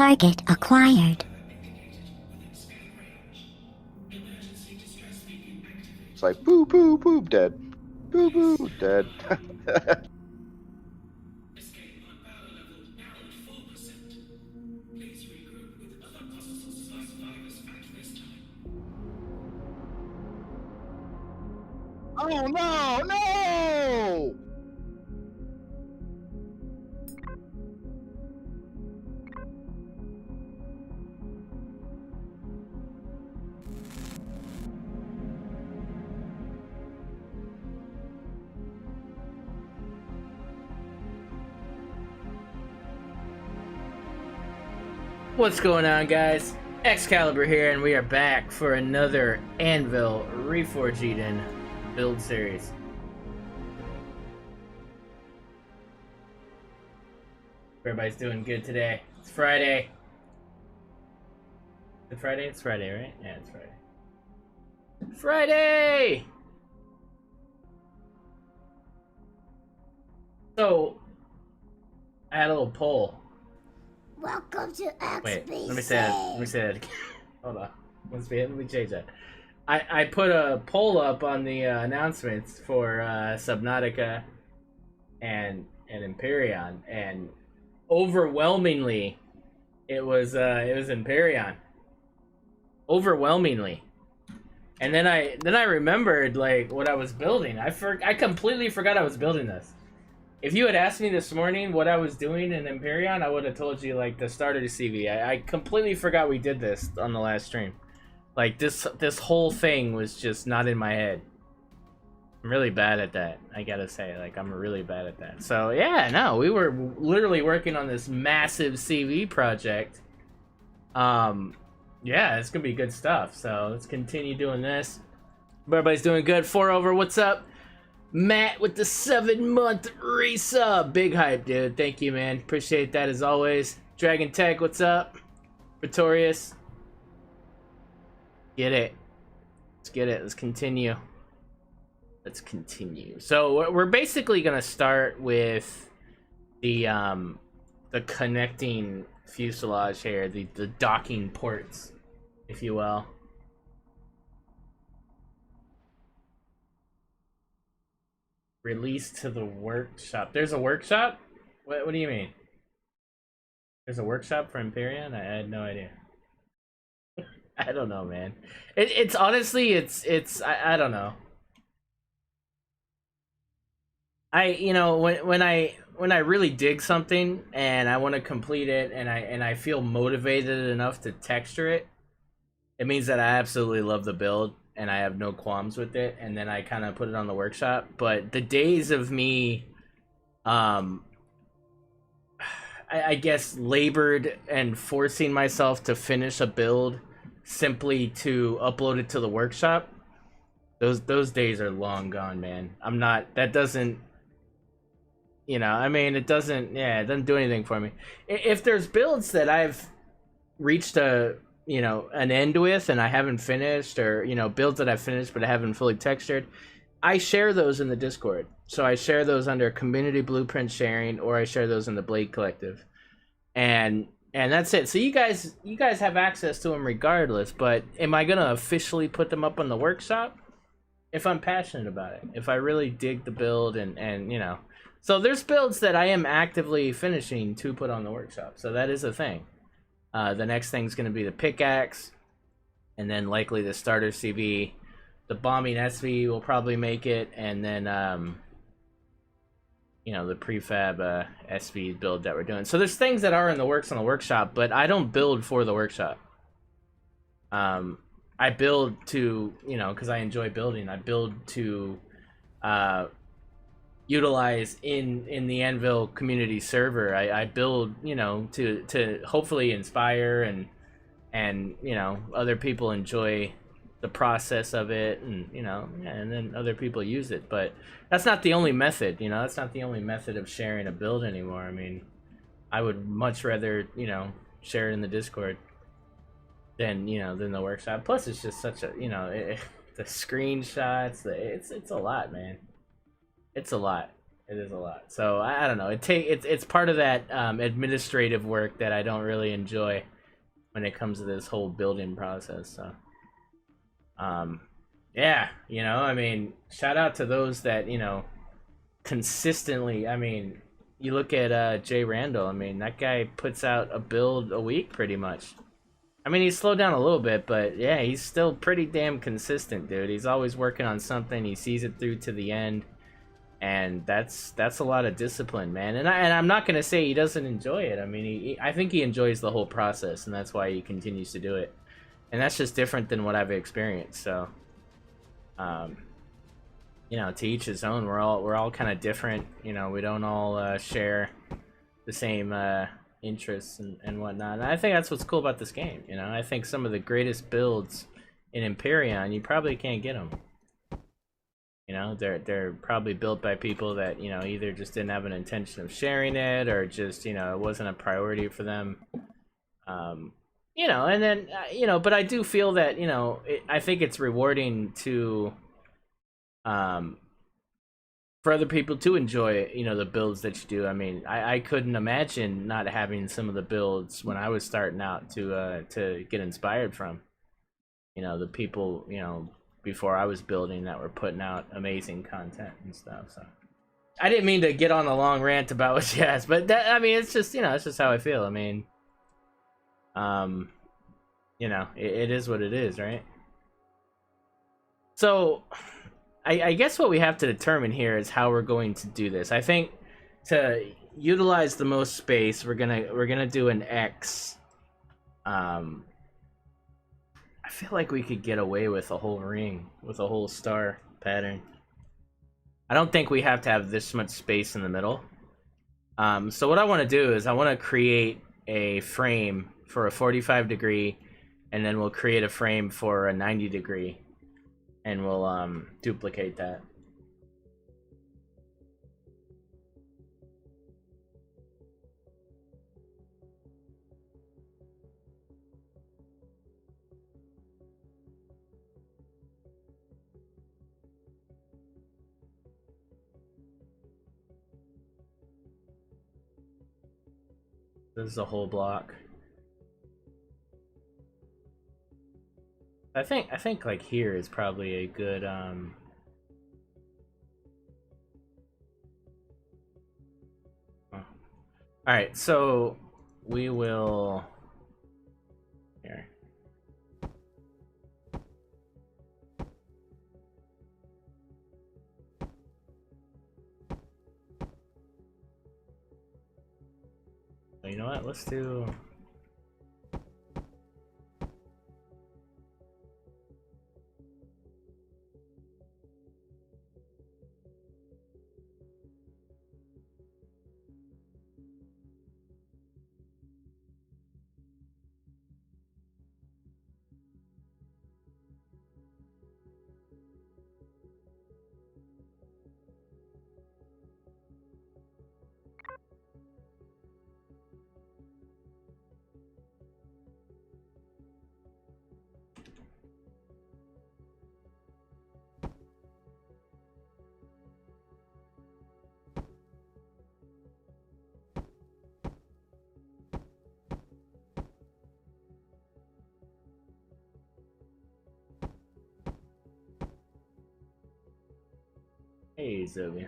Target acquired. It's like boo boo boo dead. Boo boo dead. Oh no, no! What's going on, guys? XCaliber here, and we are back for another Anvil REFORGED build series. Everybody's doing good today. It's Friday. Is it Friday? It's Friday, right? Yeah, it's Friday. Friday! So, I had a little poll. Welcome to XBC. Wait, let me say that. Let me say that again. Hold on. Let me change that. I put a poll up on the announcements for Subnautica and Empyrion, and overwhelmingly, it was Empyrion. Overwhelmingly. And then I remembered like what I was building. I completely forgot I was building this. If you had asked me this morning what I was doing in Empyrion, I would have told you like the start of the CV. I completely forgot we did this on the last stream. Like this whole thing was just not in my head. I'm really bad at that, I gotta say. Like I'm really bad at that. So yeah, no, we were literally working on this massive CV project. Yeah, it's gonna be good stuff. So let's continue doing this. Everybody's doing good. 4 over, what's up? Matt with the 7-month resub. Big hype, dude. Thank you, man. Appreciate that as always. Dragon Tech, what's up? Pretorius. Get it. Let's get it. Let's continue. Let's continue. So we're basically gonna start with the connecting fuselage here, the docking ports, if you will. Released to the workshop. There's a workshop? What do you mean? There's a workshop for Empyrion? I had no idea. I don't know, man. It's honestly, I don't know. You know, when I really dig something and I want to complete it and I feel motivated enough to texture it, it means that I absolutely love the build and I have no qualms with it, and then I kind of put it on the workshop. But the days of me, I guess, labored and forcing myself to finish a build simply to upload it to the workshop, those days are long gone, man. I'm not, that doesn't, you know, I mean, it doesn't do anything for me. If there's builds that I've reached an end with and I haven't finished, or builds that I've finished but I haven't fully textured, I share those in the Discord. So I share those under community blueprint sharing, or I share those in the Blade Collective, and that's it. So you guys have access to them regardless. But am I gonna officially put them up on the workshop if I'm passionate about it, if I really dig the build, and so there's builds that I am actively finishing to put on the workshop. So that is a thing. The next thing's going to be the pickaxe, and then likely the starter CV. The bombing SV will probably make it, and then the prefab SV build that we're doing. So there's things that are in the works on the workshop, but I don't build for the workshop. I build to, because I enjoy building. I build to utilize in the Anvil community server. I build, to hopefully inspire and other people enjoy the process of it, and and then other people use it. But that's not the only method. That's not the only method of sharing a build anymore. I mean, I would much rather share it in the Discord than the workshop. Plus, it's just such a the screenshots. It's a lot, man. It's a lot. It is a lot. So I don't know. It's part of that administrative work that I don't really enjoy when it comes to this whole building process. So um, yeah, you know, I mean, shout out to those that consistently. I mean, you look at Jay Randall. I mean, that guy puts out a build a week pretty much. I mean, he's slowed down a little bit, but yeah, he's still pretty damn consistent, dude. He's always working on something. He sees it through to the end, and that's a lot of discipline, man. And I'm not gonna say he doesn't enjoy it. I mean, I think he enjoys the whole process, and that's why he continues to do it. And that's just different than what I've experienced. So, um, to each his own. We're all kind of different. We don't all share the same interests and whatnot. And I think that's what's cool about this game. I think some of the greatest builds in Empyrion, you probably can't get them. They're probably built by people that either just didn't have an intention of sharing it, or just it wasn't a priority for them. And then but I do feel that I think it's rewarding to for other people to enjoy the builds that you do. I mean, I couldn't imagine not having some of the builds when I was starting out to get inspired from. The people before I was building that were putting out amazing content and stuff. So I didn't mean to get on a long rant about what you asked, but I mean, it's just it's just how I feel. I mean, it is what it is, right? So I guess what we have to determine here is how we're going to do this. I think to utilize the most space, we're gonna do an X. I feel like we could get away with a whole ring with a whole star pattern. I don't think we have to have this much space in the middle. So what I want to do is I want to create a frame for a 45 degree, and then we'll create a frame for a 90 degree, and we'll duplicate that. This is a whole block. I think like here is probably a good All right, so we will here. So you know what? Let's do Hey, Zovia.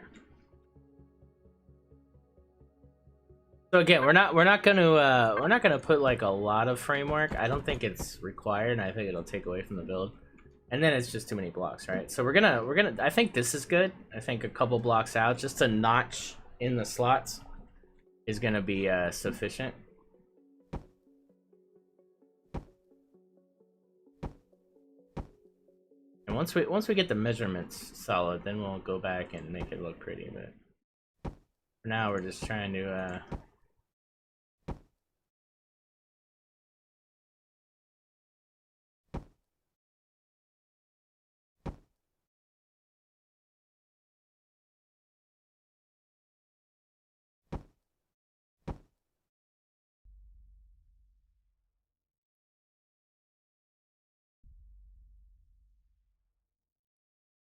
So again, we're not gonna put like a lot of framework. I don't think it's required, and I think it'll take away from the build. And then it's just too many blocks, right? So we're gonna I think this is good. I think a couple blocks out, just a notch in the slots is gonna be sufficient. And once we get the measurements solid, then we'll go back and make it look pretty. But for now, we're just trying to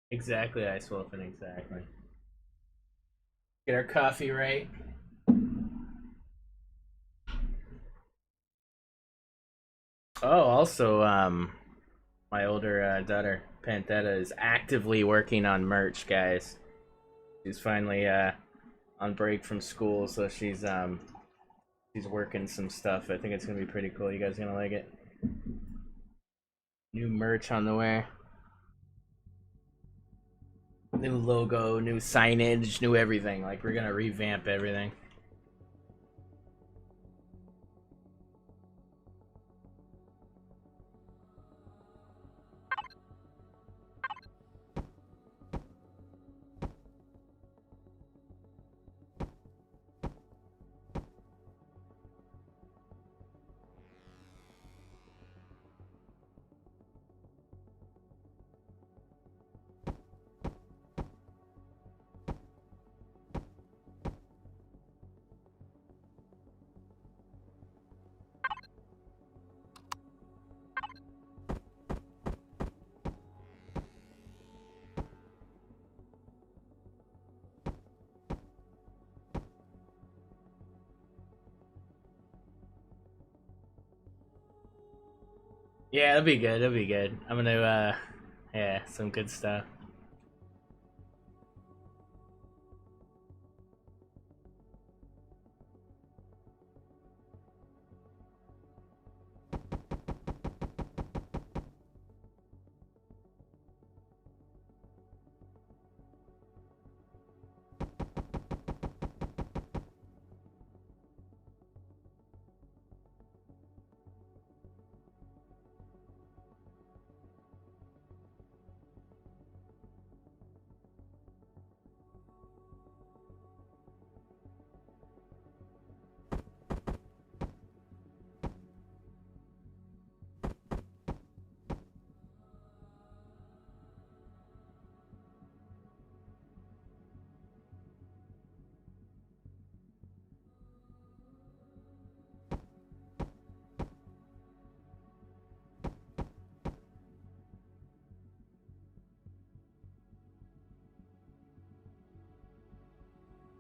exactly, Ice Wolf, and exactly. Get our coffee right. Oh, also, my older daughter Panthetta is actively working on merch, guys. She's finally on break from school, so she's working some stuff. I think it's gonna be pretty cool. You guys gonna like it? New merch on the way. New logo, new signage, new everything. Like, we're gonna revamp everything. Yeah, it'll be good. It'll be good. I'm gonna, yeah, some good stuff.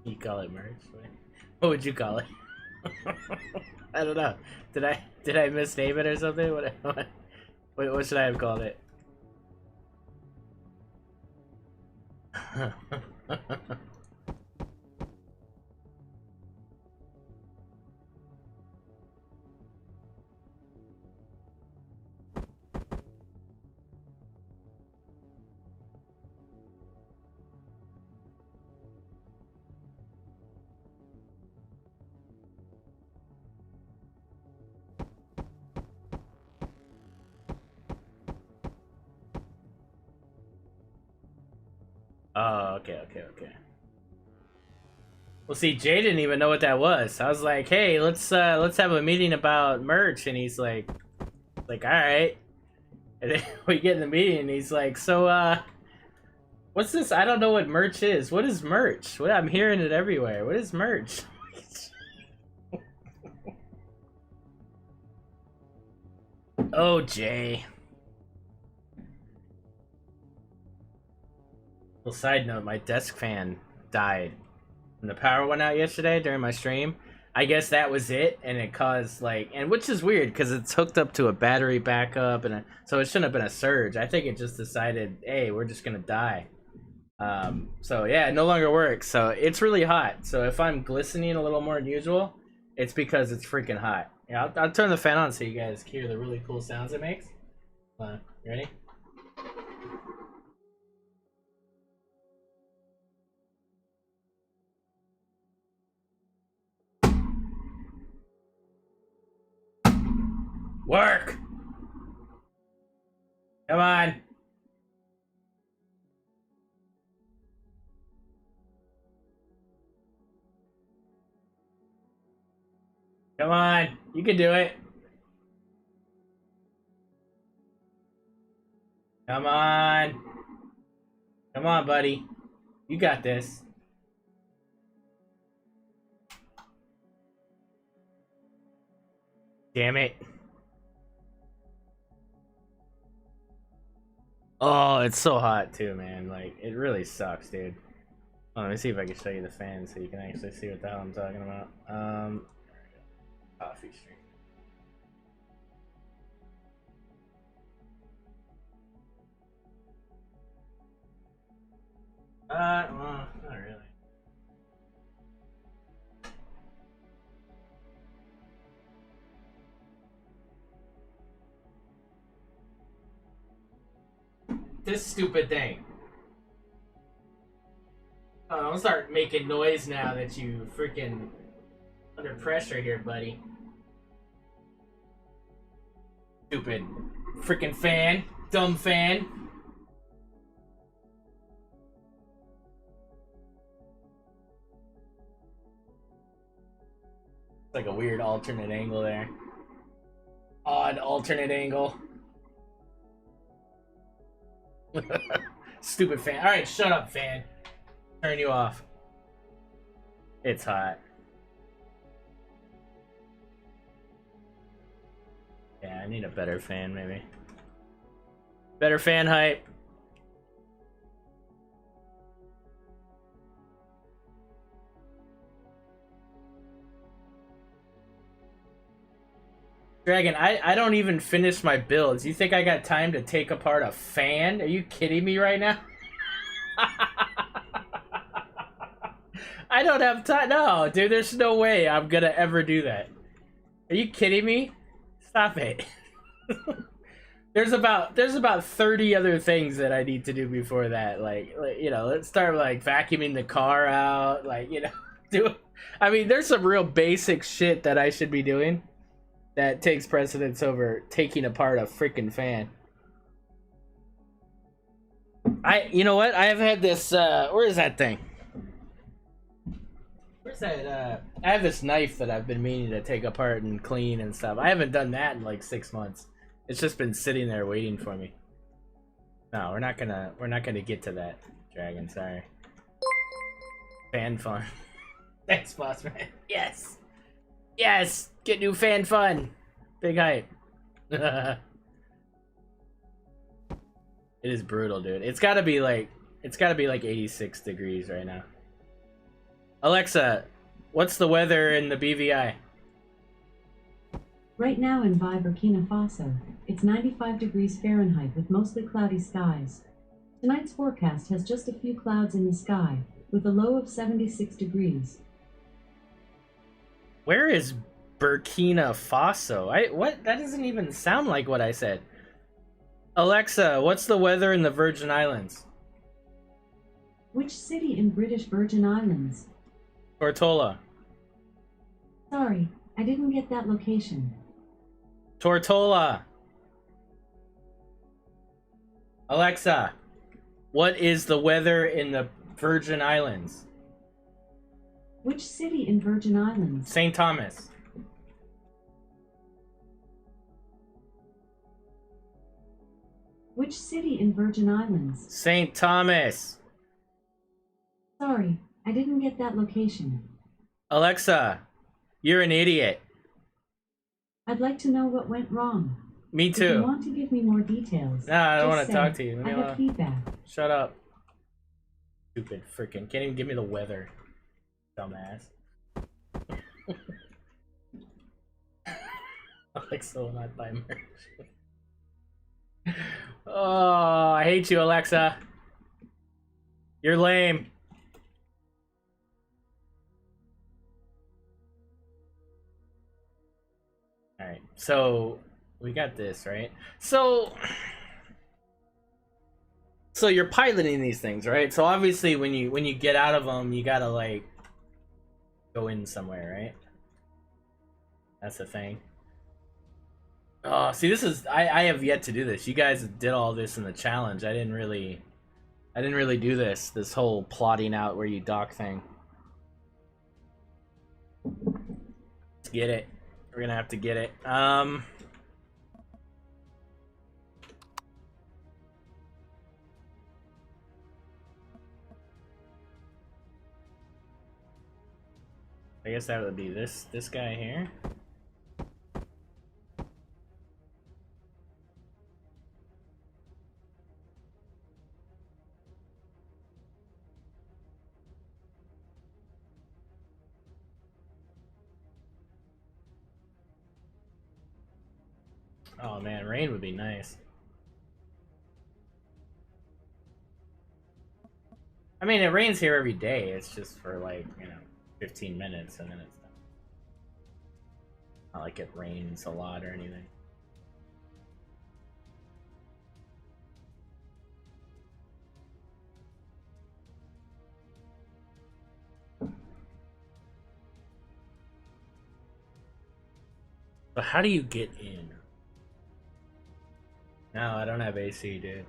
You call it merch? What would you call it? I don't know. Did I misname it or something? What should I have called it? Oh, okay. Well, see, Jay didn't even know what that was. I was like, "Hey, let's have a meeting about merch," and he's like, "All right." And then we get in the meeting, and he's like, "So, what's this? I don't know what merch is. What is merch? What, I'm hearing it everywhere. What is merch?" Oh, Jay. Well, side note, my desk fan died when the power went out yesterday during my stream. I guess that was it, and it caused like, and which is weird because it's hooked up to a battery backup, and so it shouldn't have been a surge. I think it just decided, hey, we're just gonna die. So yeah, it no longer works. So it's really hot. So if I'm glistening a little more than usual, it's because it's freaking hot. Yeah, I'll turn the fan on so you guys hear the really cool sounds it makes. Ready? Work! Come on! Come on! You can do it! Come on! Come on, buddy. You got this. Damn it. Oh, it's so hot too, man. Like, it really sucks, dude. Oh, let me see if I can show you the fan so you can actually see what the hell I'm talking about. Coffee stream. Well, not really. This stupid thing. Oh, don't start making noise now that you freaking under pressure here, buddy. Stupid freaking fan. Dumb fan. It's like a weird alternate angle there. Odd alternate angle. Stupid fan. Alright, shut up, fan. Turn you off. It's hot. Yeah, I need a better fan, maybe. Better fan hype. Dragon, I don't even finish my builds. You think I got time to take apart a fan? Are you kidding me right now? I don't have time. No, dude, there's no way I'm gonna ever do that. Are you kidding me? Stop it. There's about 30 other things that I need to do before that. Like you know, let's start like vacuuming the car out. Like, you know, I mean, there's some real basic shit that I should be doing that takes precedence over taking apart a freaking fan. You know what? I have had this, where is that thing? Where's that, I have this knife that I've been meaning to take apart and clean and stuff. I haven't done that in like 6 months. It's just been sitting there waiting for me. No, we're not gonna get to that, Dragon, sorry. Fan fun. Thanks, boss man. Yes! Yes! Get new fan fun! Big hype. It is brutal, dude. It's gotta be like 86 degrees right now. Alexa, what's the weather in the BVI? Right now in Burkina Faso, it's 95 degrees Fahrenheit with mostly cloudy skies. Tonight's forecast has just a few clouds in the sky, with a low of 76 degrees. Where is Burkina Faso? What? That doesn't even sound like what I said. Alexa, what's the weather in the Virgin Islands? Which city in British Virgin Islands? Tortola. Sorry, I didn't get that location. Tortola. Alexa, what is the weather in the Virgin Islands? Which city in Virgin Islands? St. Thomas. Which city in Virgin Islands? St. Thomas. Sorry, I didn't get that location. Alexa, you're an idiot. I'd like to know what went wrong. Me If you too. want to give me more details, No, I don't just want to say, talk to you. Leave me I alone. have feedback. Shut up. Stupid freaking. Can't even give me the weather. Dumbass. Alexa will not buy merch. Oh, I hate you, Alexa. You're lame. Alright, so we got this, right? So you're piloting these things, right? So obviously when you get out of them, you gotta like go in somewhere, right? That's the thing. Oh, see, this is I have yet to do this. You guys did all this in the challenge. I didn't really do this whole plotting out where you dock thing. Let's get it. We're gonna have to get it. I guess that would be this guy here. Oh man, rain would be nice. I mean, it rains here every day. It's just for like, 15 minutes and then it's done. Not like it rains a lot or anything. But how do you get in? No, I don't have AC, dude.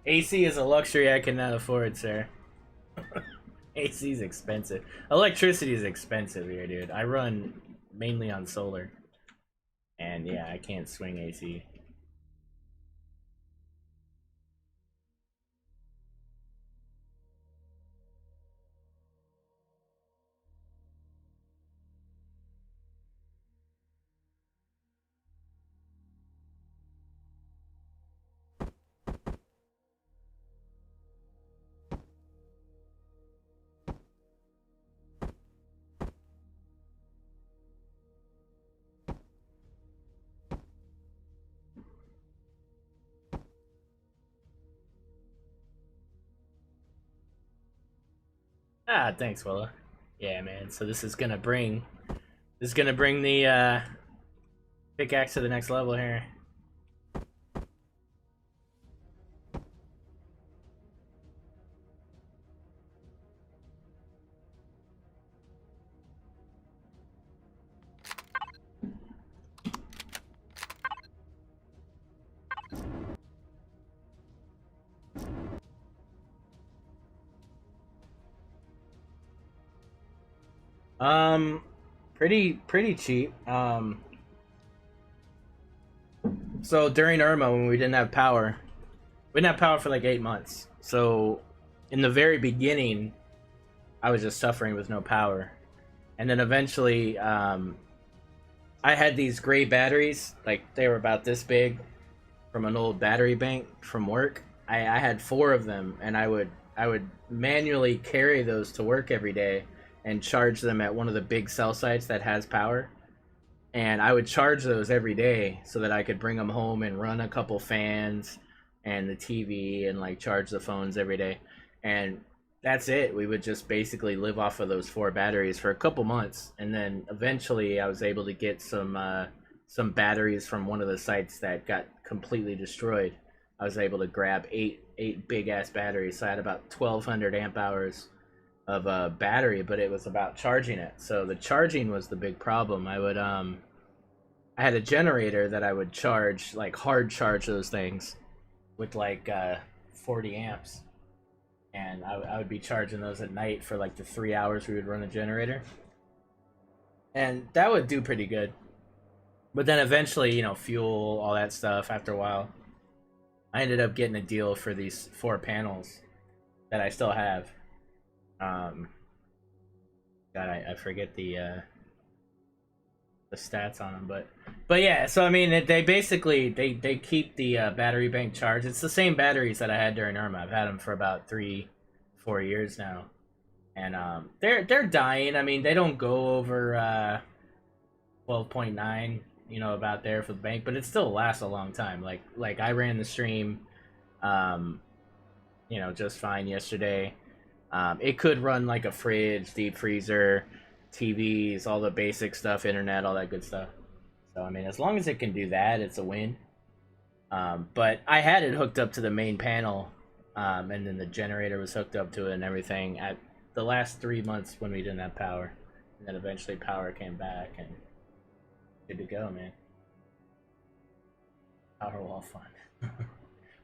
AC is a luxury I cannot afford, sir. AC is expensive. Electricity is expensive here, dude. I run mainly on solar. And yeah, I can't swing AC. Ah, thanks, Willa. Yeah, man. So this is gonna bring the pickaxe to the next level here. Pretty cheap. So during Irma, when we didn't have power, we didn't have power for like 8 months. So in the very beginning, I was just suffering with no power, and then eventually, I had these gray batteries, like they were about this big, from an old battery bank from work. I had 4 of them, and I would manually carry those to work every day and charge them at one of the big cell sites that has power. And I would charge those every day so that I could bring them home and run a couple fans and the TV and like charge the phones every day. And that's it. We would just basically live off of those 4 batteries for a couple months, and then eventually I was able to get some batteries from one of the sites that got completely destroyed. I was able to grab eight big ass batteries, so I had about 1,200 amp hours of a battery, but it was about charging it. So the charging was the big problem. I had a generator that I would charge, like hard charge those things with like 40 amps, and I would be charging those at night for like the 3 hours we would run a generator, and that would do pretty good. But then eventually, fuel, all that stuff, after a while, I ended up getting a deal for these 4 panels that I still have. God, I forget the stats on them, but yeah. So I mean, they basically they keep the battery bank charged. It's the same batteries that I had during Irma. I've had them for about 3-4 years now, and they're dying. I mean, they don't go over 12.9. About there for the bank, but it still lasts a long time. Like I ran the stream, just fine yesterday. It could run like a fridge, deep freezer, TVs, all the basic stuff, internet, all that good stuff. So I mean, as long as it can do that, it's a win. But I had it hooked up to the main panel, and then the generator was hooked up to it and everything at the last 3 months when we didn't have power, and then eventually power came back and good to go, man. Power wall fun.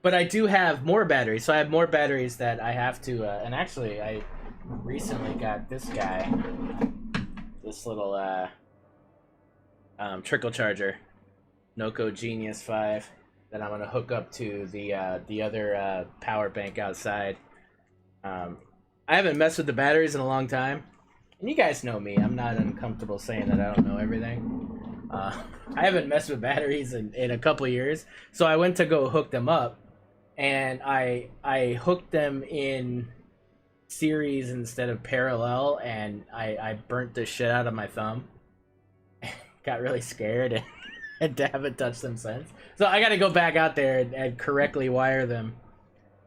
But I do have more batteries, so I have more batteries that I have to, and actually I recently got this guy, this little trickle charger, Noco Genius 5, that I'm going to hook up to the other power bank outside. I haven't messed with the batteries in a long time, and you guys know me, I'm not uncomfortable saying that I don't know everything. I haven't messed with batteries in a couple years, so I went to go hook them up, and I hooked them in series instead of parallel, and I burnt the shit out of my thumb. Got really scared, and and haven't touched them since. So I got to go back out there and correctly wire them,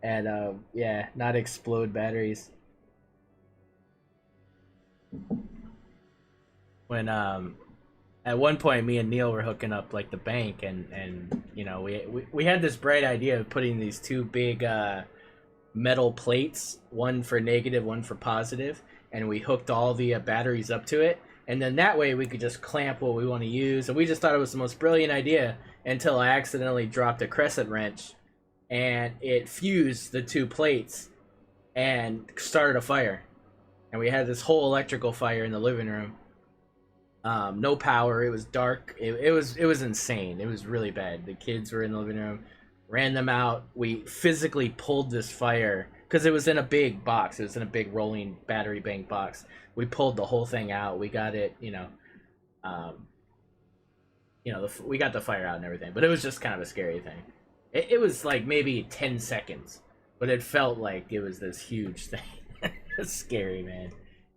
and yeah, not explode batteries. When at one point me and Neil were hooking up like the bank, and you know we had this bright idea of putting these two big metal plates, one for negative, one for positive, and we hooked all the batteries up to it, and then that way we could just clamp what we want to use. And we just thought it was the most brilliant idea until I accidentally dropped a crescent wrench and it fused the two plates and started a fire, and we had this whole electrical fire in the living room. No power, it was dark, it was insane. It was really bad. The kids were in the living room, ran them out. We physically pulled this fire because it was in a big box. It was in a big rolling battery bank box. We pulled the whole thing out. We got it, we got the fire out and everything. But it was just kind of a scary thing. It was like maybe 10 seconds, but it felt like it was this huge thing. It's scary, man.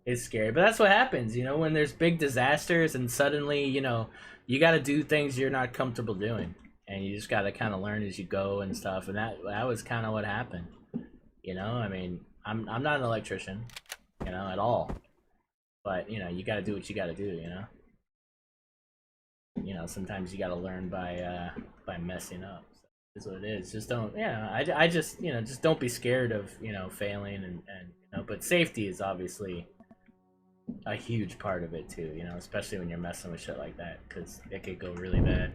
It's scary, but that's what happens, when there's big disasters, and suddenly, you got to do things you're not comfortable doing, and you just got to kind of learn as you go and stuff. And that was kind of what happened. I mean, I'm not an electrician, at all, but you got to do what you got to do. Sometimes you got to learn by messing up. So is what it is. Just don't. I just just don't be scared of failing, and but safety is obviously a huge part of it too, especially when you're messing with shit like that, because it could go really bad.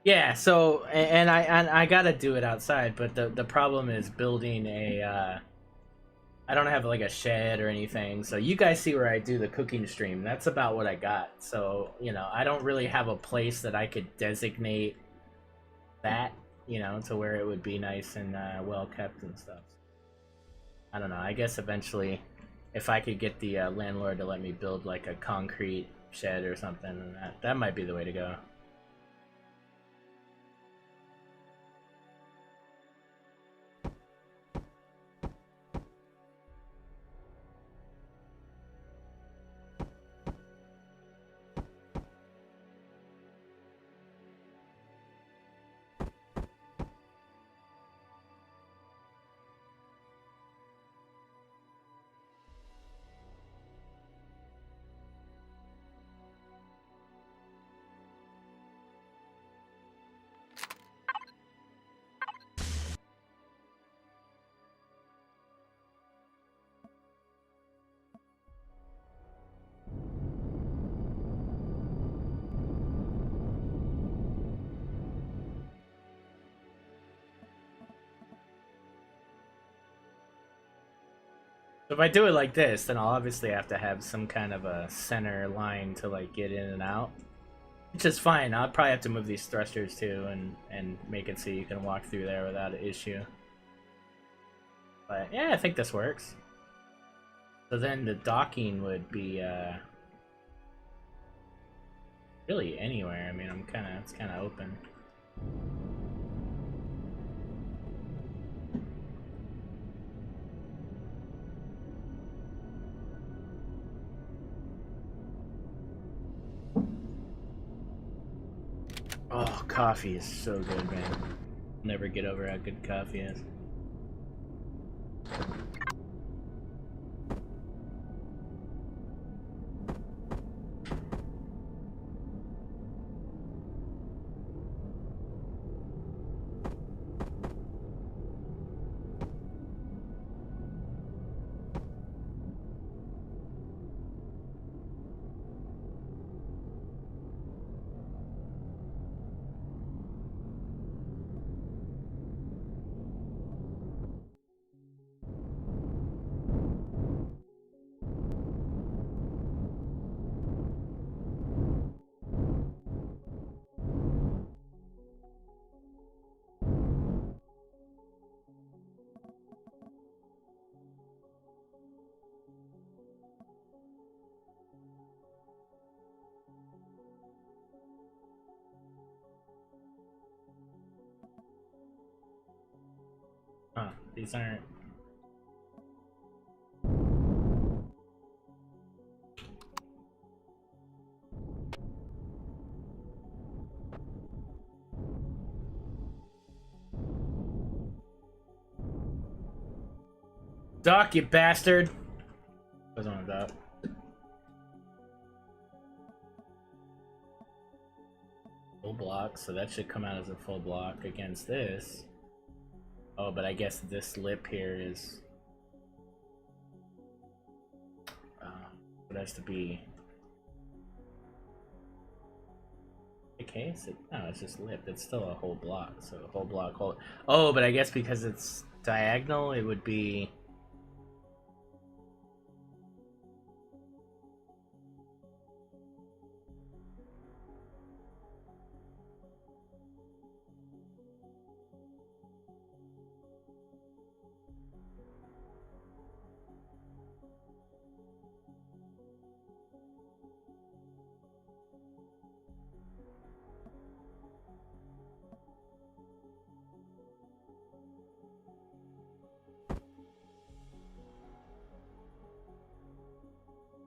Yeah, so and I gotta do it outside, but the problem is building a I don't have like a shed or anything. So you guys see where I do the cooking stream. That's about what I got. So, I don't really have a place that I could designate that, to where it would be nice and well kept and stuff. I don't know. I guess eventually, if I could get the landlord to let me build like a concrete shed or something, that might be the way to go. So if I do it like this, then I'll obviously have to have some kind of a center line to like get in and out, which is fine. I'll probably have to move these thrusters too and make it so you can walk through there without an issue. But yeah, I think this works. So then the docking would be really anywhere. I mean, it's kind of open. Oh, coffee is so good, man. Never get over how good coffee is. Huh, these aren't... dock, you bastard! Goes on the dock. Full block, so that should come out as a full block against this. Oh, but I guess this lip here is... it has to be... the case? No, it's just lip. It's still a whole block, so a whole block, whole... Oh, but I guess because it's diagonal, it would be...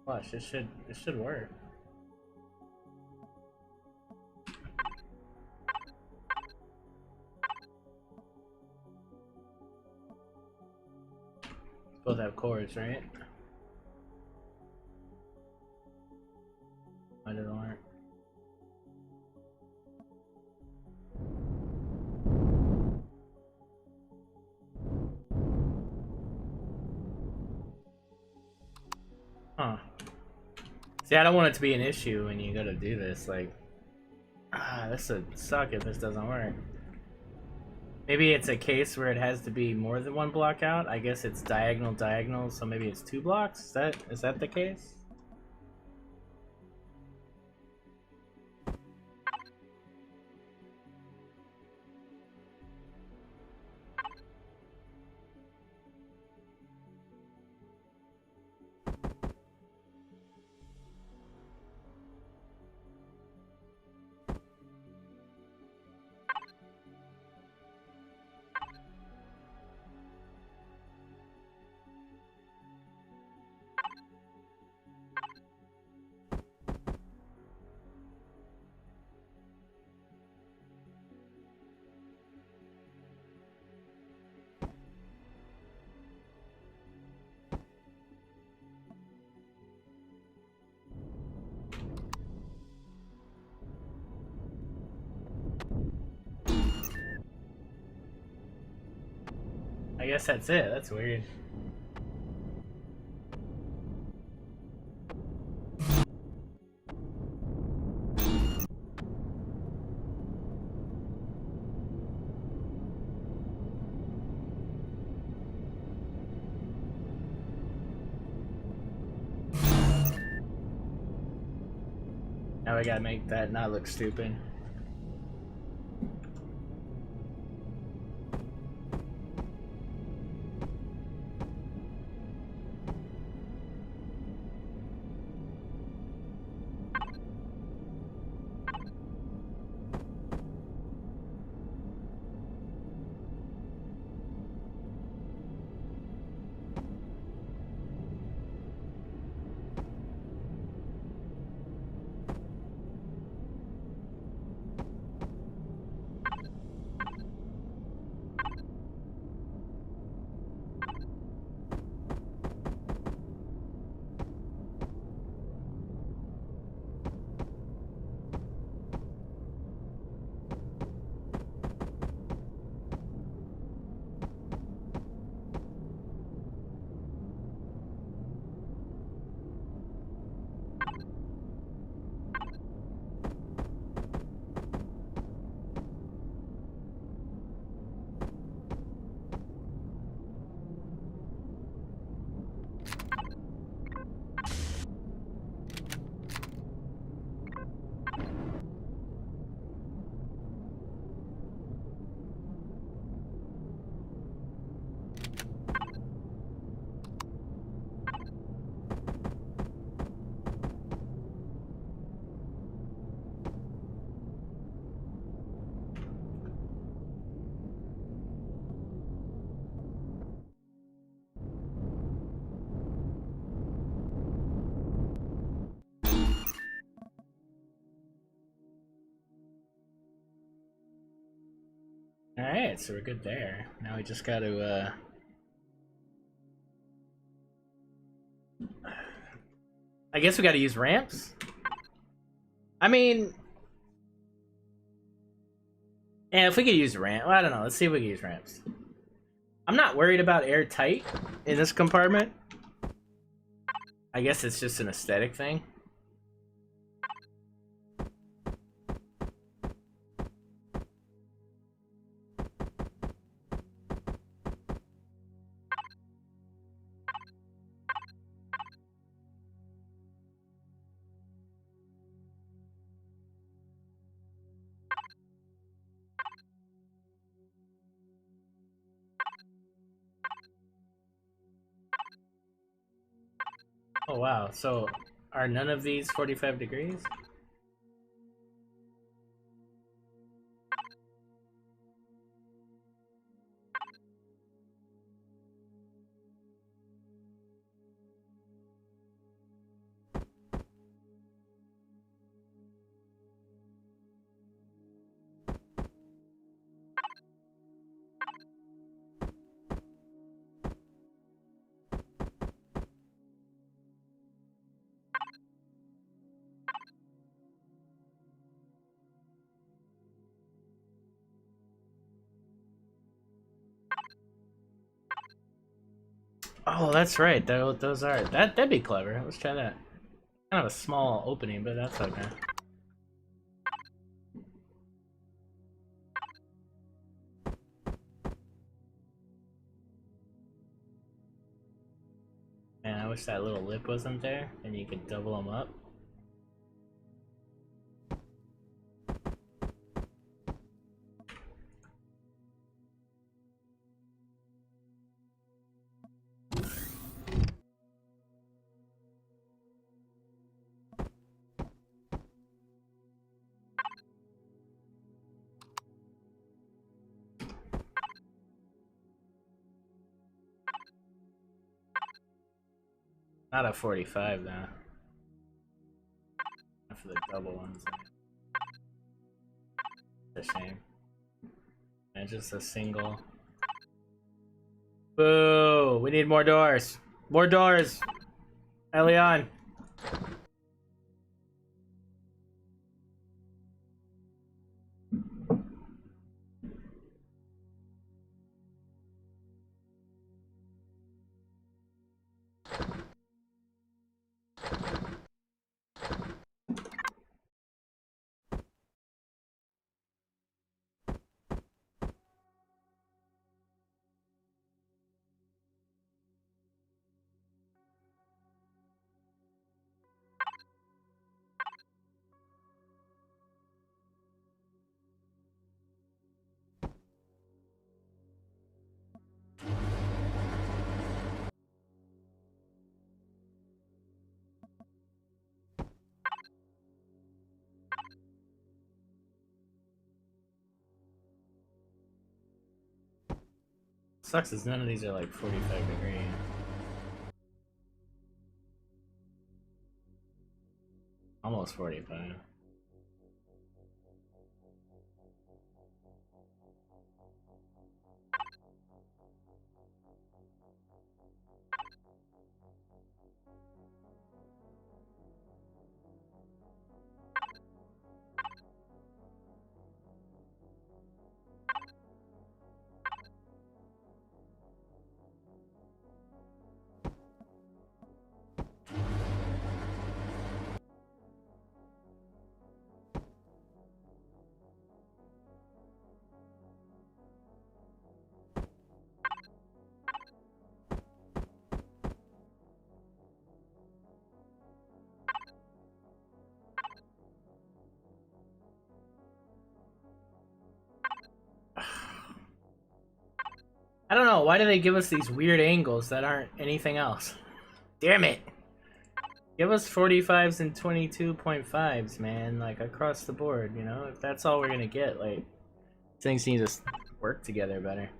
Watch, it should work. Both have chords, right? Why did it work? Huh. See, I don't want it to be an issue when you gotta do this, like... this would suck if this doesn't work. Maybe it's a case where it has to be more than one block out. I guess it's diagonal, diagonal, so maybe it's 2 blocks? Is that the case? I guess that's it. That's weird. Now we gotta make that not look stupid. Alright, so we're good there. Now we just gotta, I guess we gotta use ramps? I mean... Yeah, if we could use ramp... Well, I don't know. Let's see if we can use ramps. I'm not worried about airtight in this compartment. I guess it's just an aesthetic thing. Oh wow, so are none of these 45 degrees? Oh, that's right. Those are that'd be clever. Let's try that. Kind of a small opening, but that's okay. Man, I wish that little lip wasn't there, and you could double them up. Not a 45 though. Not for the double ones. It's a shame. And just a single. Boo! We need more doors. More doors. Elion. Sucks is none of these are like 45 degrees. Almost 45. I don't know, why do they give us these weird angles that aren't anything else? Damn it! Give us 45s and 22.5s, man, like across the board, you know? If that's all we're gonna get, like, things need to work together better.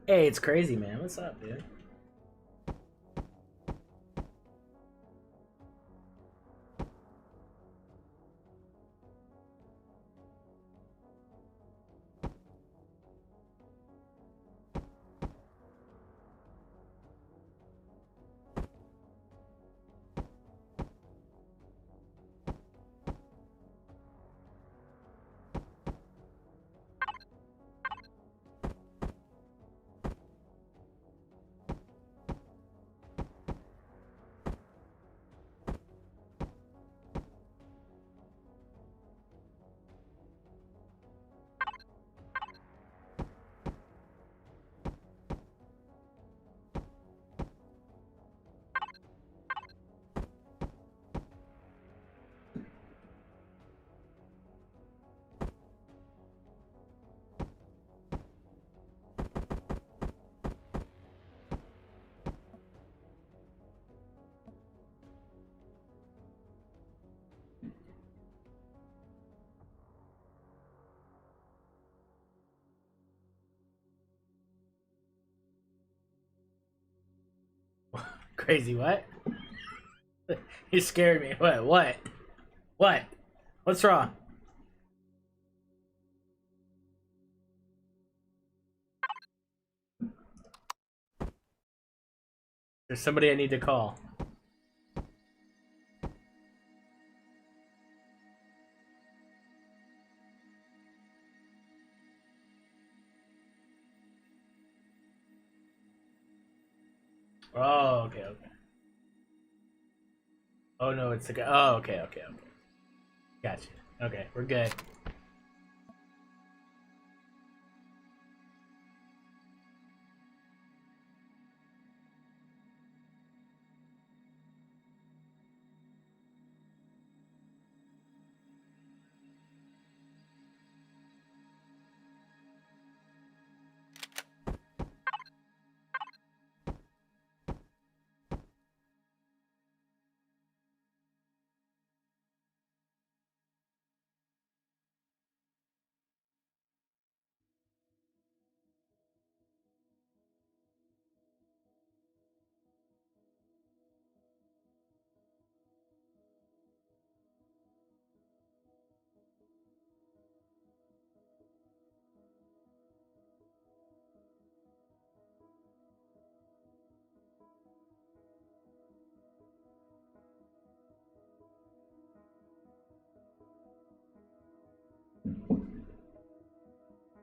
Hey, it's crazy, man. What's up, dude? Crazy, what? You scared me. What? What? What's wrong? There's somebody I need to call. Oh, okay. Oh no, it's the guy. Oh, okay. Gotcha. Okay, we're good.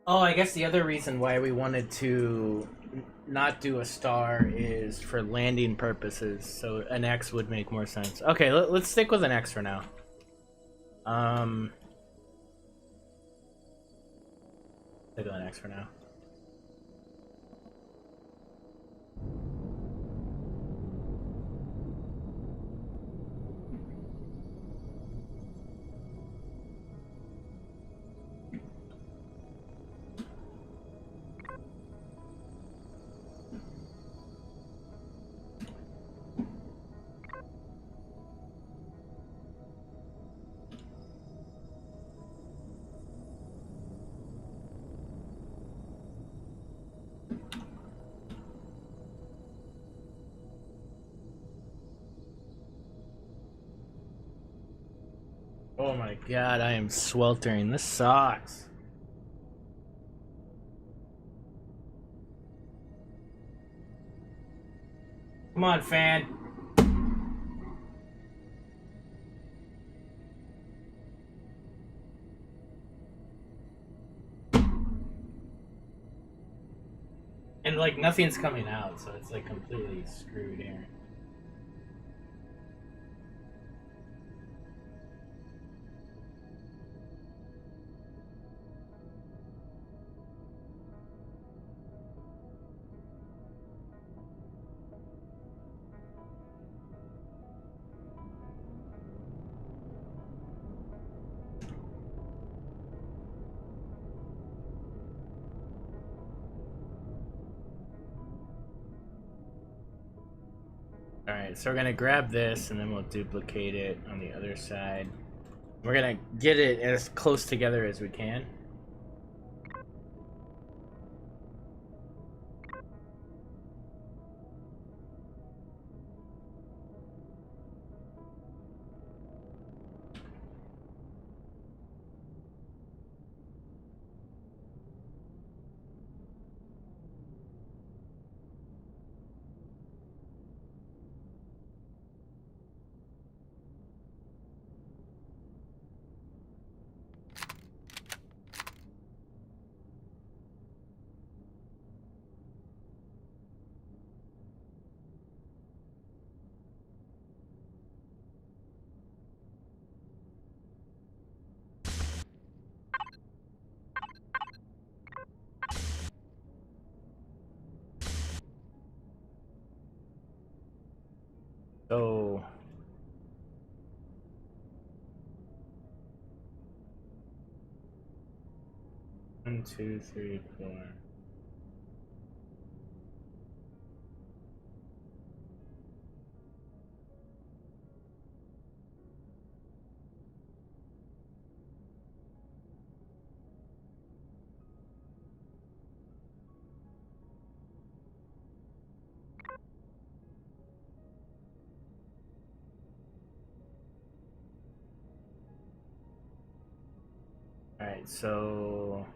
Oh, I guess the other reason why we wanted to not do a star is for landing purposes, so an X would make more sense. Okay, let's stick with an X for now. Stick with an X for now. Oh my god, I am sweltering. This sucks. Come on, fan. And like nothing's coming out, so it's like completely screwed here. Alright, so we're gonna grab this and then we'll duplicate it on the other side. We're gonna get it as close together as we can. So 1, 2, 3, 4. All right, so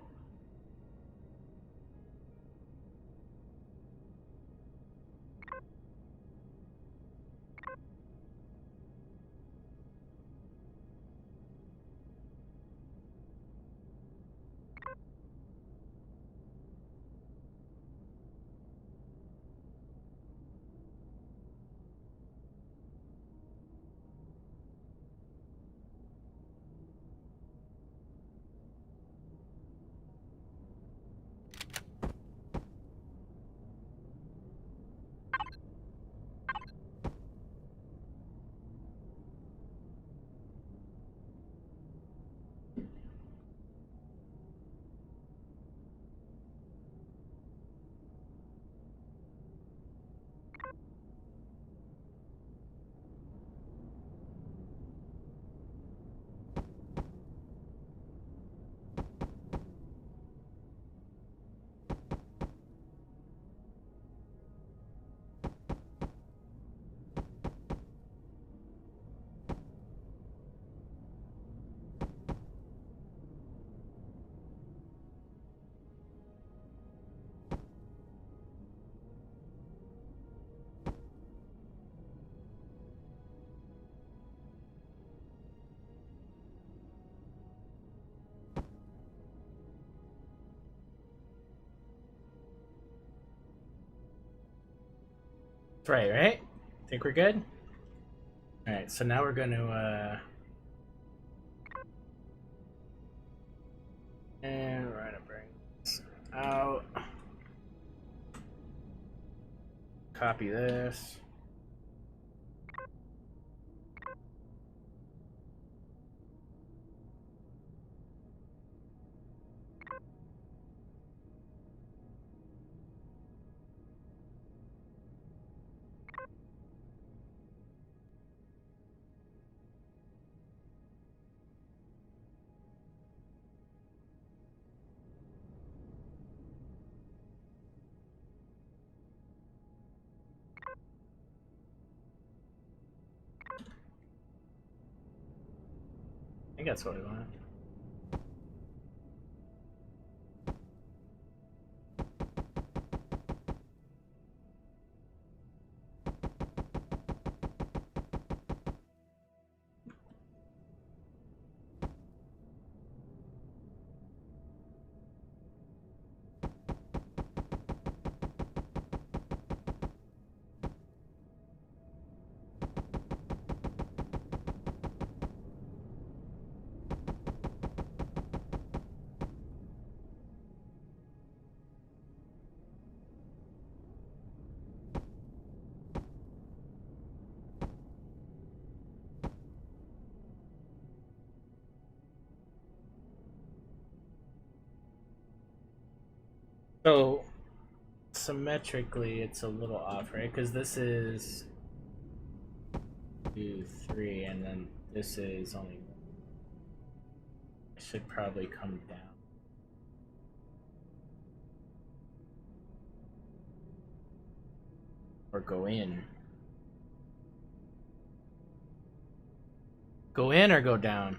that's right? Think we're good? All right, so now we're going to and we're going to bring this out. Copy this. I think that's what we want. So symmetrically, it's a little off, right? Because this is 2, 3, and then this is only. It should probably come down. Or go in. Go in or go down?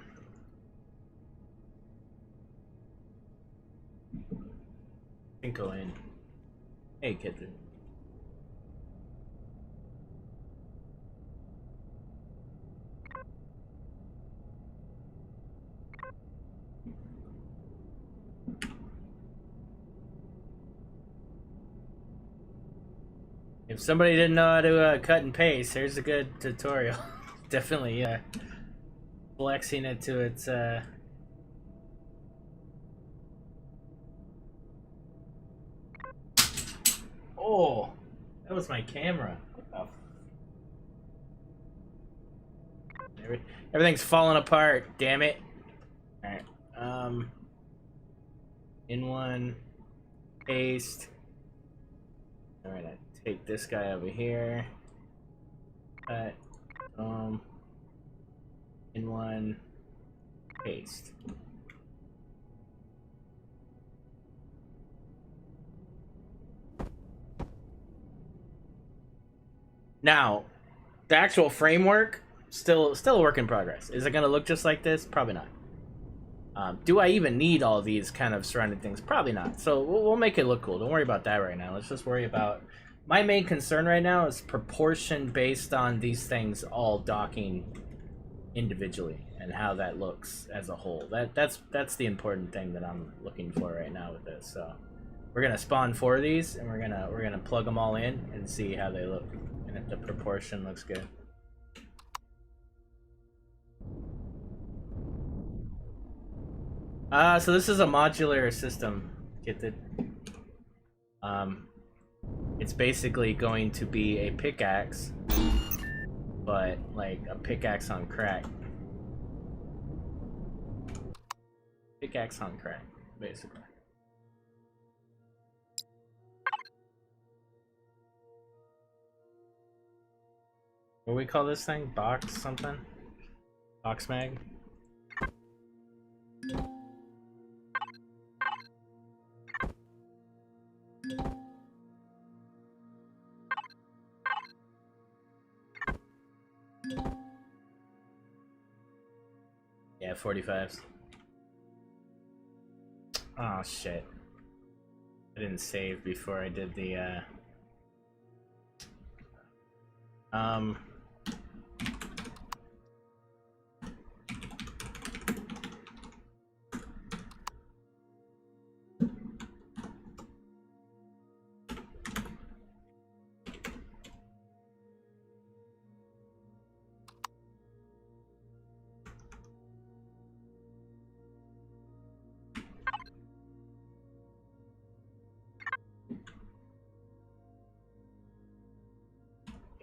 I think go in. Hey, kid. If somebody didn't know how to cut and paste, here's a good tutorial. Definitely, flexing it to its. Oh, that was my camera. What the Everything's falling apart. Damn it. All right. In one. Paste. All right. I take this guy over here. Cut. In one. Paste. Now, the actual framework still a work in progress. Is it going to look just like this? Probably not. Do I even need all these kind of surrounding things? Probably not. So we'll make it look cool. Don't worry about that right now. Let's just worry about... My main concern right now is proportion based on these things all docking individually and how that looks as a whole. That's the important thing that I'm looking for right now with this. So we're gonna spawn 4 of these and we're gonna plug them all in and see how they look and if the proportion looks good. So this is a modular system. Get it? It's basically going to be a pickaxe, but like a pickaxe on crack. Pickaxe on crack, basically. What do we call this thing? Box something? Box mag? Yeah, 45s. Oh shit. I didn't save before I did the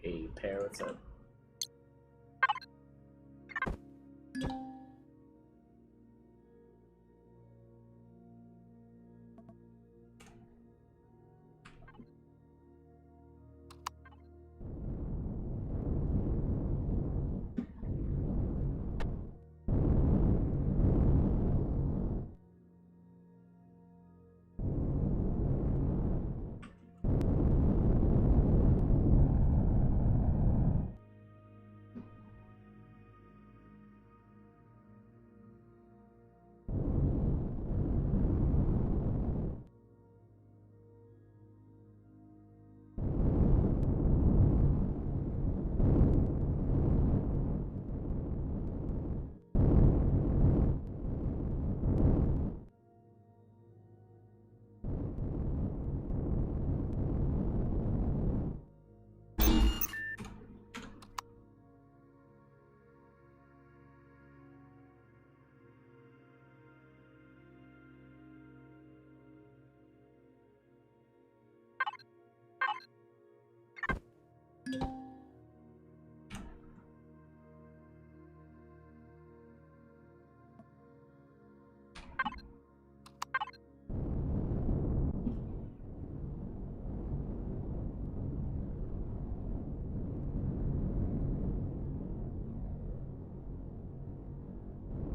Hey, pair, what's up?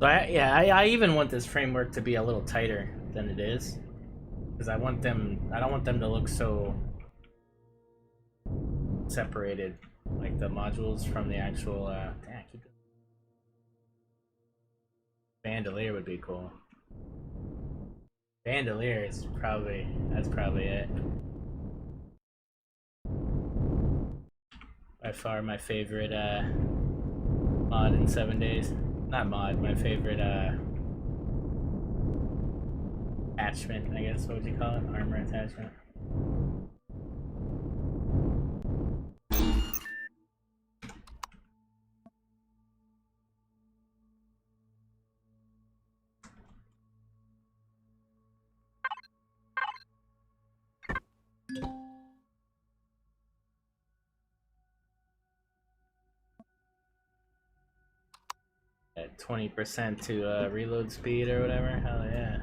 So I even want this framework to be a little tighter than it is, because I don't want them to look so separated, like the modules from the actual. Damn, keep it. Bandolier would be cool. Bandolier is that's probably it. By far my favorite mod in 7 days. Not mod, my favorite attachment, I guess. What would you call it? Armor attachment. 20% to reload speed or whatever. Hell yeah.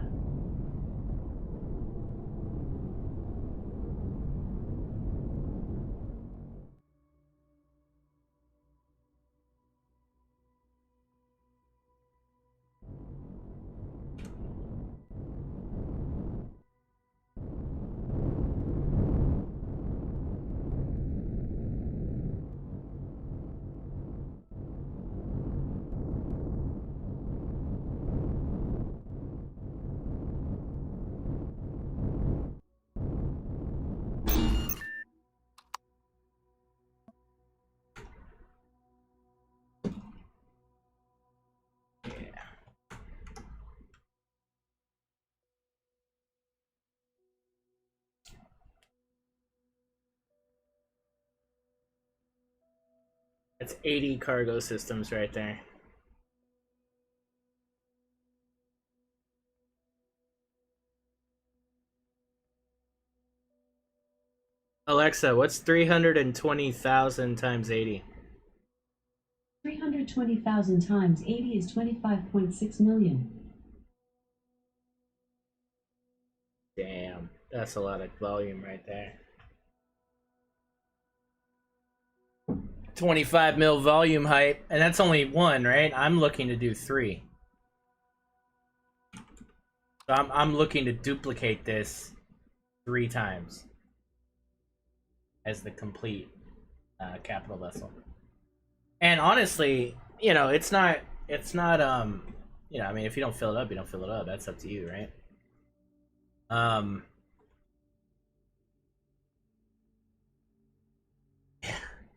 That's 80 cargo systems right there. Alexa, what's 320,000 times 80? 320,000 times 80 is 25.6 million. Damn, that's a lot of volume right there. 25 mil volume height, and that's only one, right? I'm looking to do 3. So I'm looking to duplicate this 3 times as the complete capital vessel. And honestly, you know, it's not you know, I mean, if you don't fill it up, you don't fill it up. That's up to you, right?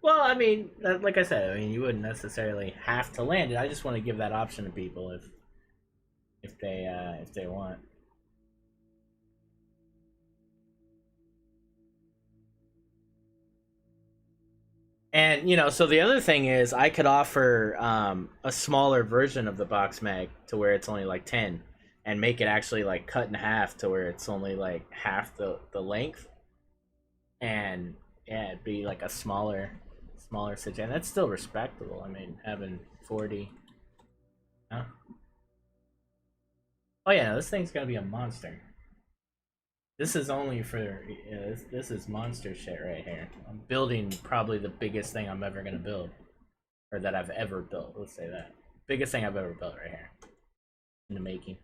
Well, I mean, like I said, I mean, you wouldn't necessarily have to land it. I just want to give that option to people if they want. And you know, so the other thing is, I could offer a smaller version of the box mag to where it's only like 10, and make it actually like cut in half to where it's only like half the length, and yeah, it'd be like a smaller situation. That's still respectable. I mean, having 40. Huh? Oh yeah, no, this thing's gonna be a monster. This is only for this is monster shit right here. I'm building probably the biggest thing I'm ever gonna build, or that I've ever built. Let's say that biggest thing I've ever built right here in the making.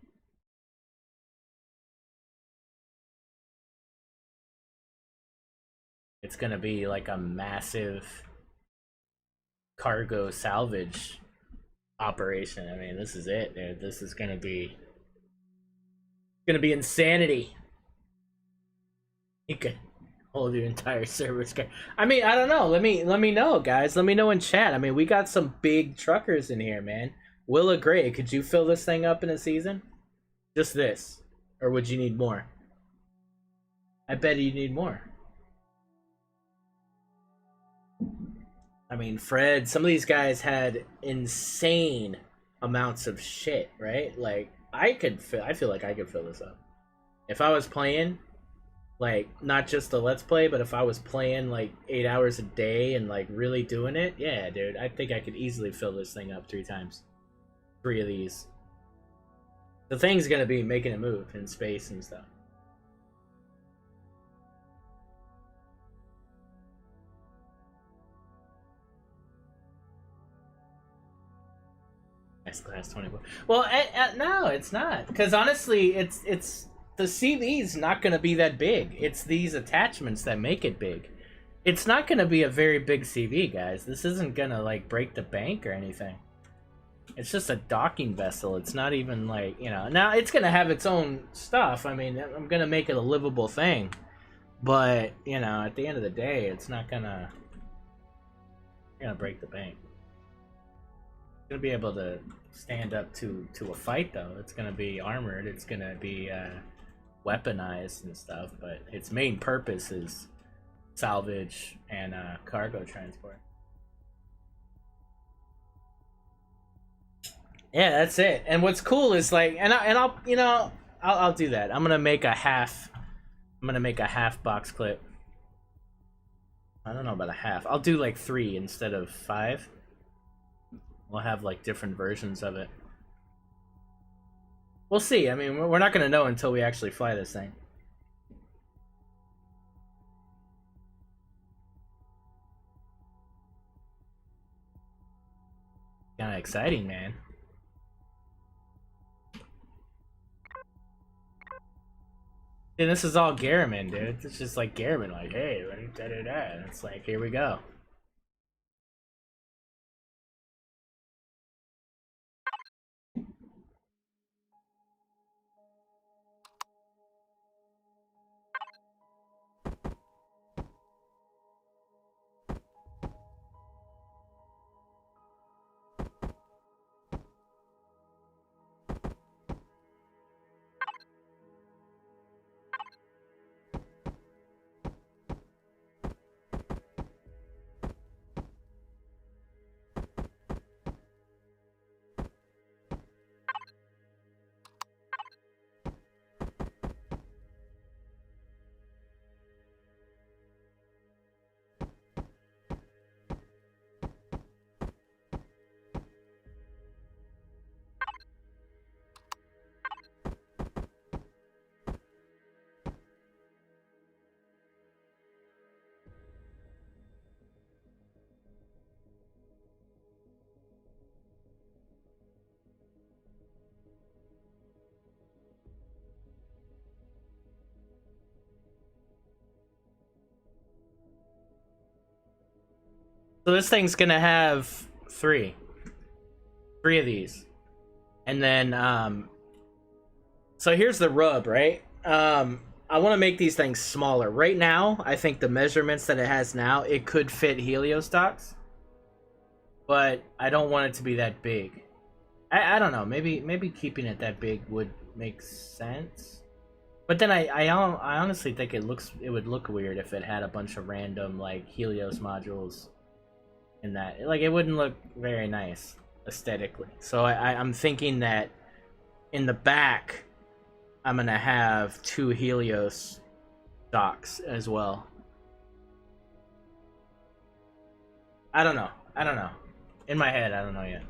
It's gonna be like a massive cargo salvage operation. I mean, this is it, dude. This is gonna be insanity. You could hold your entire server screen. I mean, I don't know. Let me know, guys. Let me know in chat. I mean, we got some big truckers in here, man. Willa Gray, could you fill this thing up in a season? Just this, or would you need more? I bet you need more. I mean, Fred, some of these guys had insane amounts of shit, right? Like, I feel like I could fill this up. If I was playing, like, not just the Let's Play, but if I was playing, like, 8 hours a day and, like, really doing it, yeah, dude, I think I could easily fill this thing up 3 times. 3 of these. The thing's gonna be making it move in space and stuff. Class 24. Well, no, it's not. Because honestly, it's the CV's not going to be that big. It's these attachments that make it big. It's not going to be a very big CV, guys. This isn't going to like break the bank or anything. It's just a docking vessel. It's not even like, you know. Now it's going to have its own stuff. I mean, I'm going to make it a livable thing. But, you know, at the end of the day, it's not going to break the bank. Gonna be able to stand up to a fight though. It's gonna be armored, it's gonna be weaponized and stuff, but its main purpose is salvage and cargo transport. Yeah, that's it. And what's cool is like, I'll do that. I'm gonna make a half box clip. I don't know about a half. I'll do like 3 instead of 5. We'll have like different versions of it. We'll see. I mean, we're not gonna know until we actually fly this thing. Kind of exciting, man. And this is all Garriman, dude. It's just like Garriman, like, hey, da-da-da. It's like, here we go. So this thing's gonna have three of these, and then so here's the rub, right? I want to make these things smaller. Right now, I think the measurements that it has now, it could fit Helios docks, but I don't want it to be that big. I don't know. Maybe keeping it that big would make sense. But then I honestly think it would look weird if it had a bunch of random like Helios modules. In that, like, it wouldn't look very nice aesthetically. So I'm thinking that in the back, I'm gonna have 2 Helios docks as well. I don't know. In my head, I don't know yet.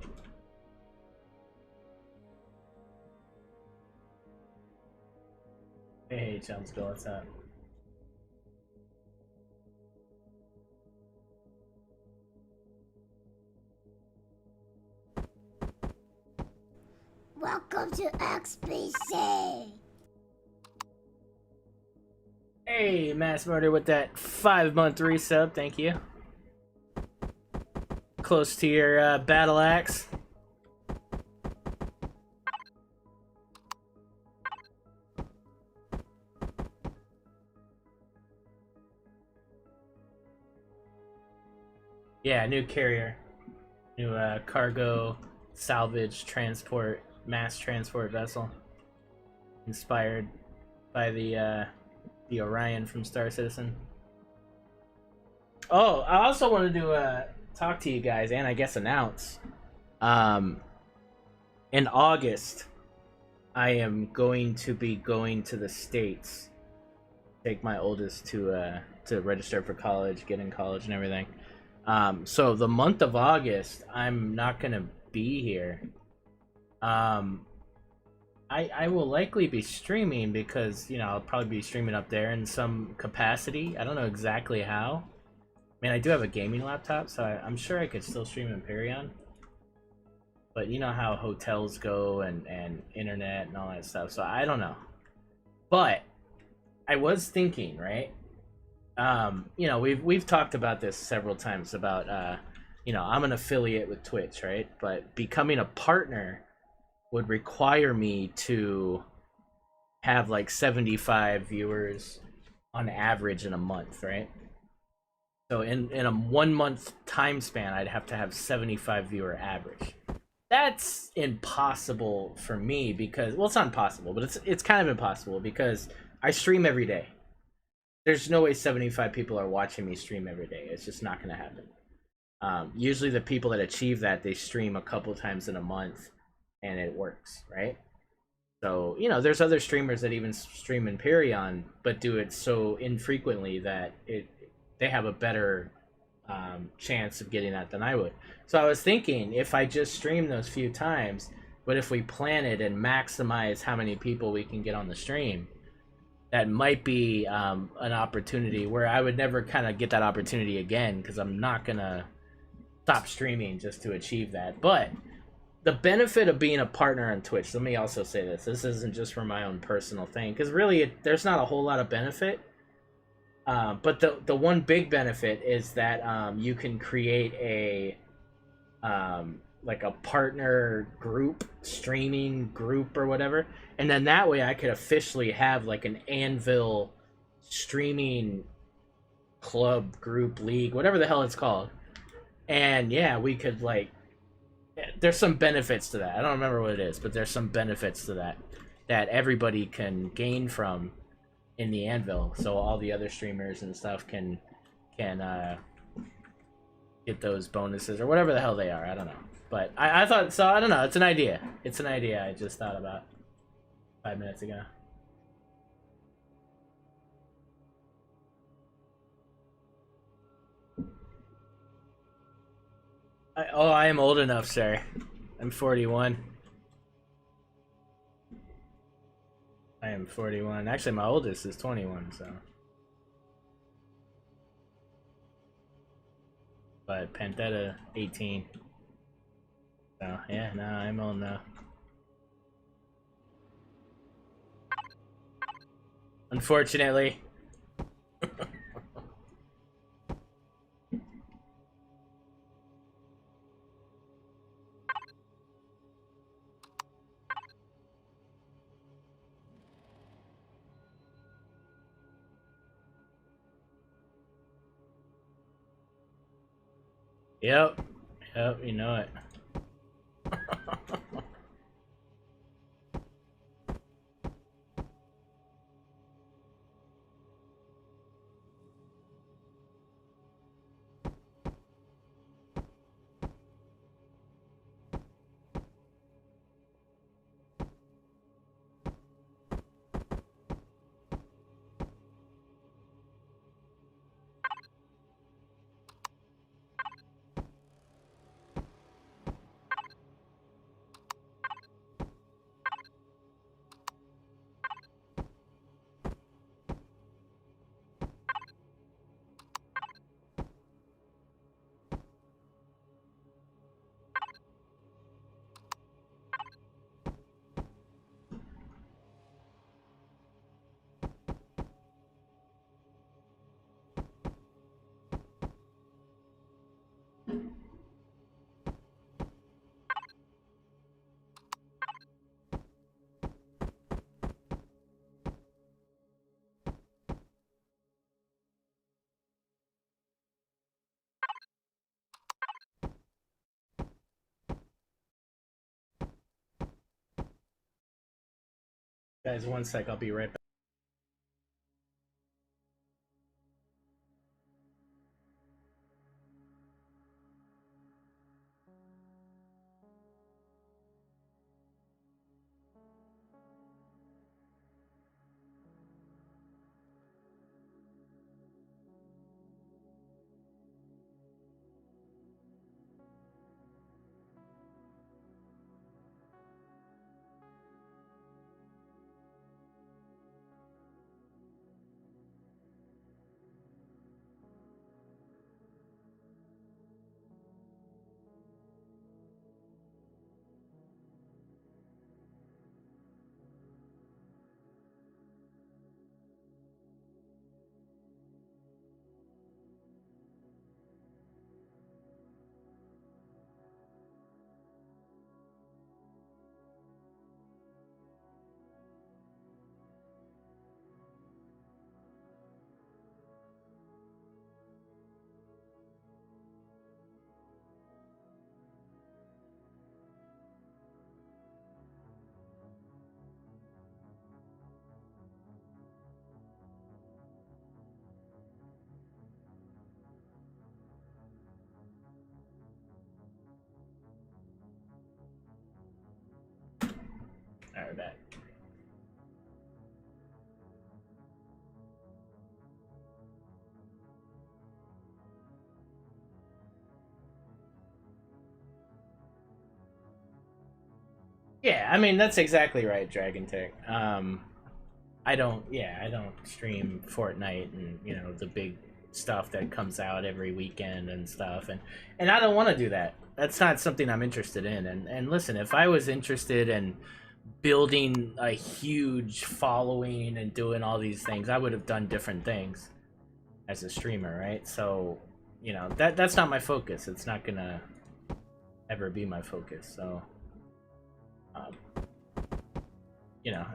Hey, Chums, go. What's up? Welcome to XBC. Hey, Mass Murder with that 5-month resub. Thank you. Close to your battle axe. Yeah, new carrier. New cargo, salvage, transport, mass transport vessel. Inspired by the Orion from Star Citizen. Oh, I also wanted to talk to you guys and I guess announce. In August, I am going to be going to the States. Take my oldest to register for college, get in college and everything. So the month of August, I'm not gonna be here. I will likely be streaming because, you know, I'll probably be streaming up there in some capacity. I don't know exactly how. I mean, I do have a gaming laptop, so I'm sure I could still stream Empyrion. But you know how hotels go and internet and all that stuff, so I don't know. But I was thinking, right? You know, we've talked about this several times about, you know, I'm an affiliate with Twitch, right? But becoming a partner would require me to have like 75 viewers on average in a month, right? So in a 1 month time span, I'd have to have 75 viewer average. That's impossible for me because, well, it's not impossible, but it's kind of impossible because I stream every day. There's no way 75 people are watching me stream every day. It's just not going to happen. Usually the people that achieve that, they stream a couple times in a month and it works, right? So, you know, there's other streamers that even stream Empyrion, but do it so infrequently that they have a better chance of getting that than I would. So I was thinking, if I just stream those few times, But if we plan it and maximize how many people we can get on the stream, that might be an opportunity where I would never kind of get that opportunity again, because I'm not gonna stop streaming just to achieve that. But the benefit of being a partner on Twitch, let me also say this isn't just for my own personal thing, because really there's not a whole lot of benefit. But the one big benefit is that you can create a like a partner group, streaming group or whatever, and then that way I could officially have like an Anvil streaming club, group, league, whatever the hell it's called. And yeah, we could like, there's some benefits to that. I don't remember what it is, but there's some benefits to that everybody can gain from in the Anvil, so all the other streamers and stuff can get those bonuses or whatever the hell they are. I don't know, but I thought so. I don't know. It's an idea. It's an idea I just thought about 5 minutes ago. I am old enough, sir. I'm 41. I am 41. Actually, my oldest is 21, so. But Pantetta, 18. So, yeah, no, I'm old now. Unfortunately. Yep, you know it. Guys, one sec, I'll be right back. Alright, back. Yeah, I mean that's exactly right, Dragon Tech. I don't stream Fortnite and the big stuff that comes out every weekend and stuff, and I don't want to do that. That's not something I'm interested in. And listen, if I was interested in building a huge following and doing all these things, I would have done different things as a streamer, right? So, that's not my focus. It's not gonna ever be my focus. So, um,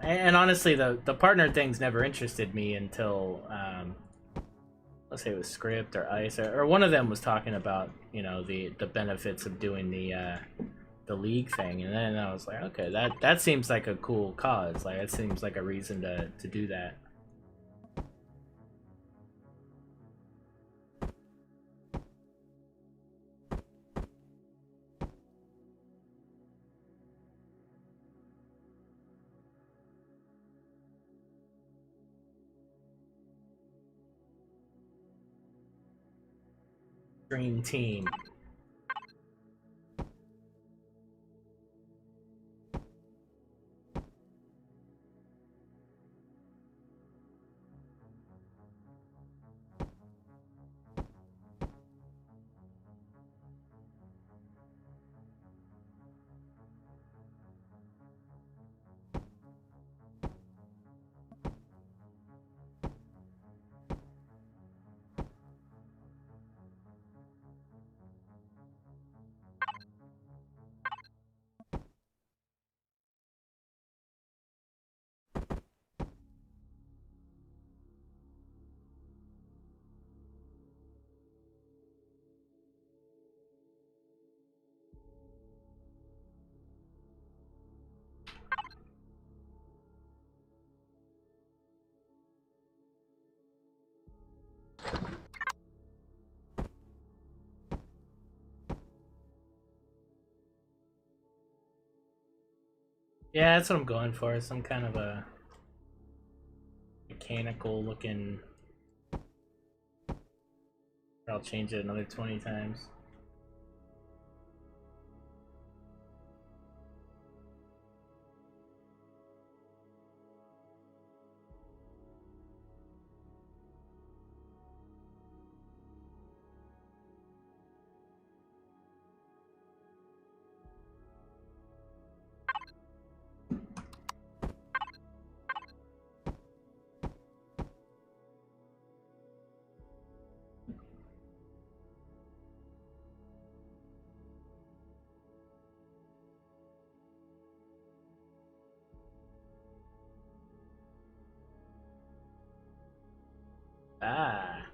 and honestly, the partner thing's never interested me until let's say it was Script or Ice or one of them was talking about the benefits of doing the league thing, and then I was like, okay, that seems like a cool cause. Like it seems like a reason to do that. Dream team. Yeah, that's what I'm going for. Some kind of a mechanical looking. I'll change it another 20 times. Ah.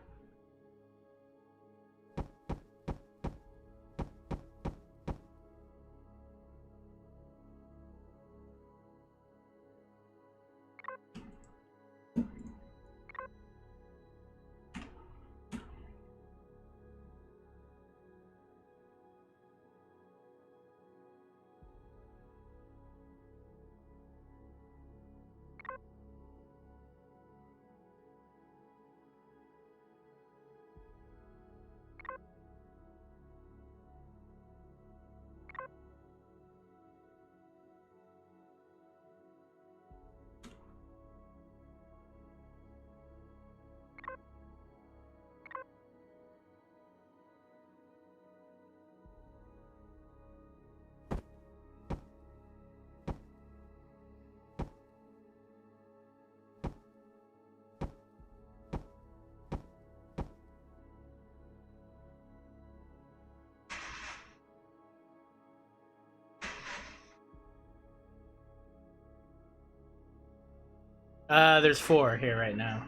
There's 4 here right now.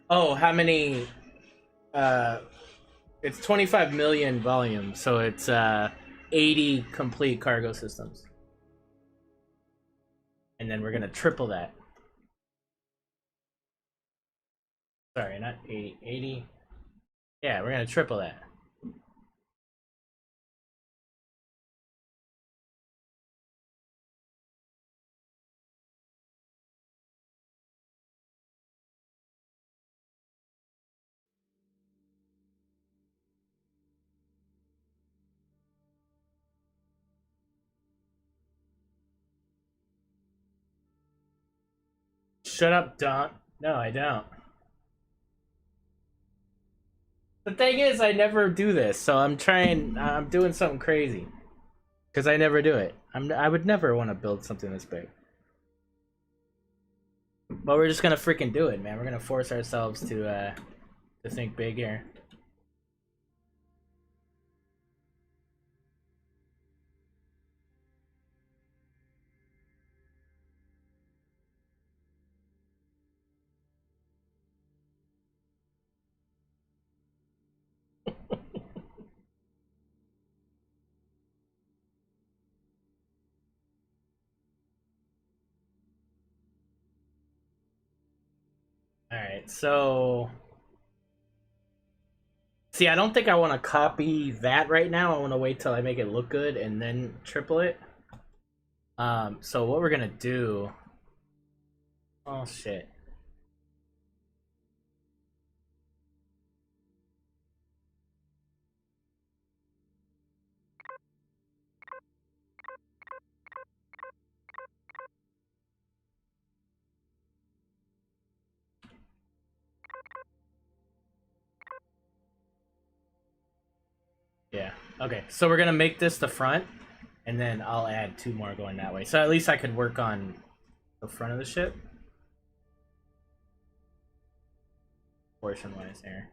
Oh, how many? Uh, it's 25 million volume, so it's 80 complete cargo systems, and then we're gonna triple that. Sorry, not 80. 80. Yeah, we're gonna triple that. Shut up, Don. No, I don't. The thing is, I never do this, so I'm doing something crazy. Because I never do it. I would never want to build something this big. But we're just gonna freaking do it, man. We're gonna force ourselves to think big here. Alright, so... See, I don't think I want to copy that right now. I want to wait till I make it look good and then triple it. So what we're gonna do... Oh, shit. Yeah, okay. So we're gonna make this the front, and then I'll add 2 more going that way. So at least I could work on the front of the ship. Portion-wise here.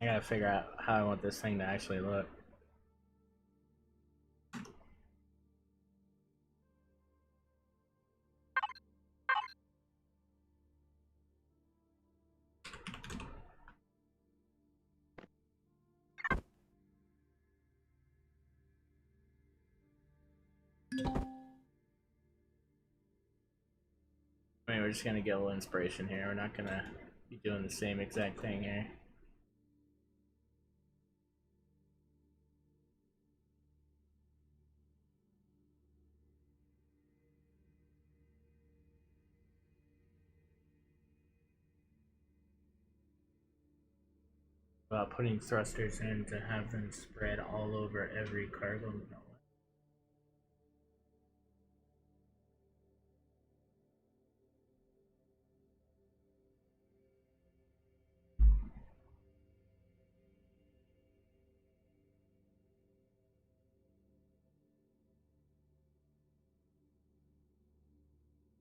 I gotta figure out how I want this thing to actually look. I mean, we're just gonna get a little inspiration here. We're not gonna be doing the same exact thing here. About putting thrusters in to have them spread all over every cargo. No.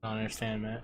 I don't understand, Matt.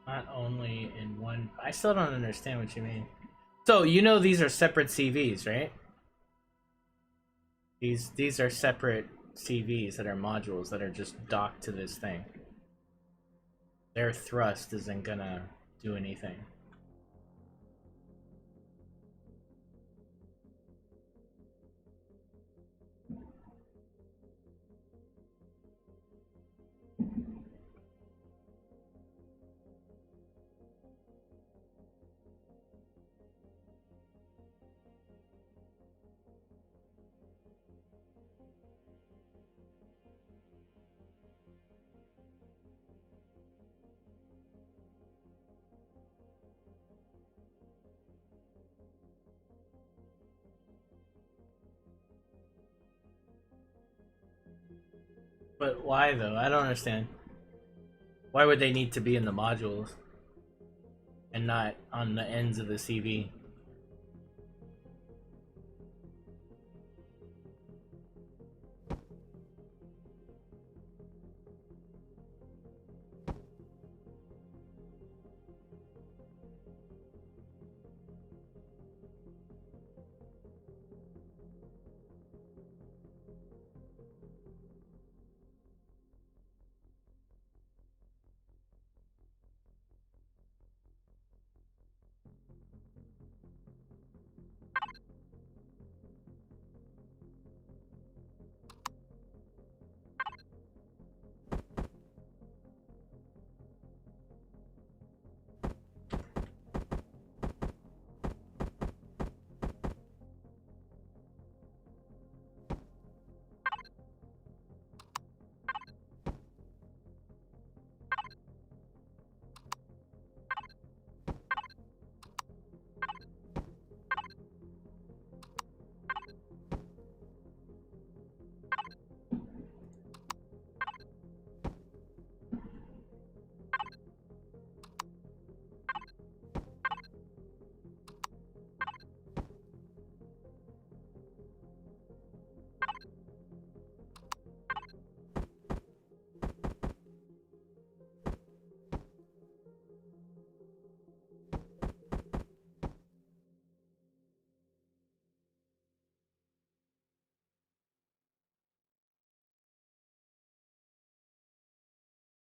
Not only in one... I still don't understand what you mean. So, you know these are separate CVs, right? These are separate CVs that are modules that are just docked to this thing. Their thrust isn't gonna do anything. But why though? I don't understand. Why would they need to be in the modules and not on the ends of the CV?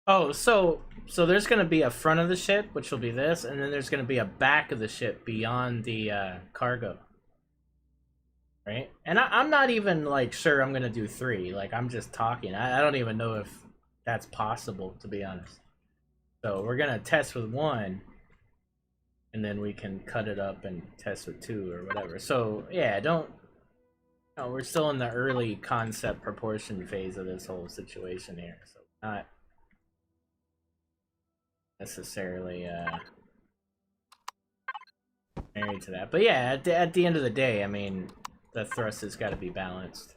Oh, so there's gonna be a front of the ship, which will be this, and then there's gonna be a back of the ship beyond the cargo, right? And I'm not even like sure I'm gonna do 3. Like I'm just talking. I don't even know if that's possible, to be honest. So we're gonna test with 1, and then we can cut it up and test with 2 or whatever. So yeah, don't. No, we're still in the early concept proportion phase of this whole situation here, so not necessarily married to that. But yeah, at the end of the day, I mean, the thrust has got to be balanced.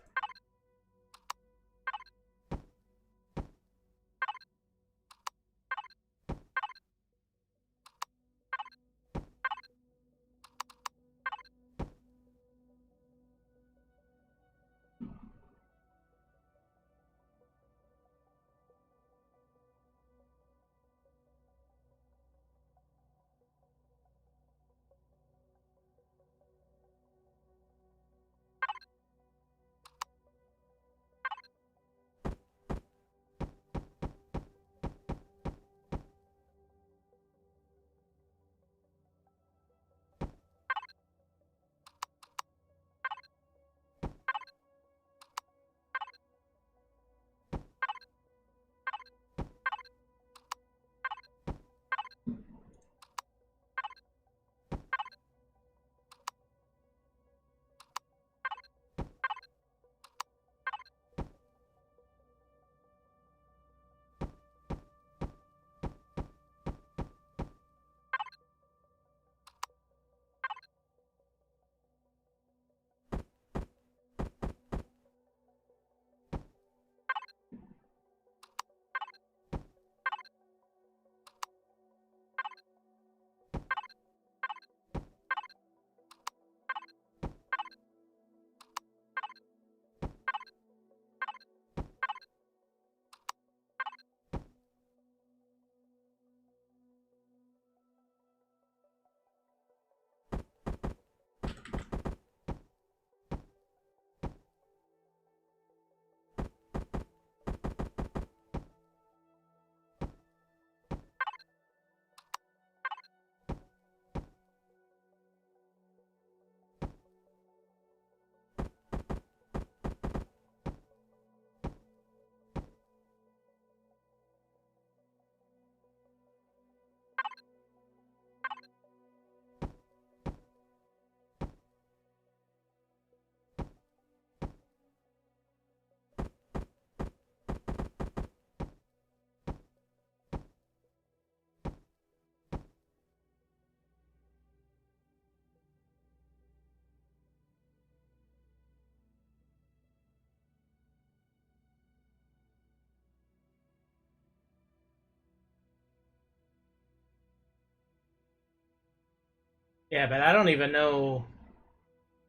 Yeah, but I don't even know.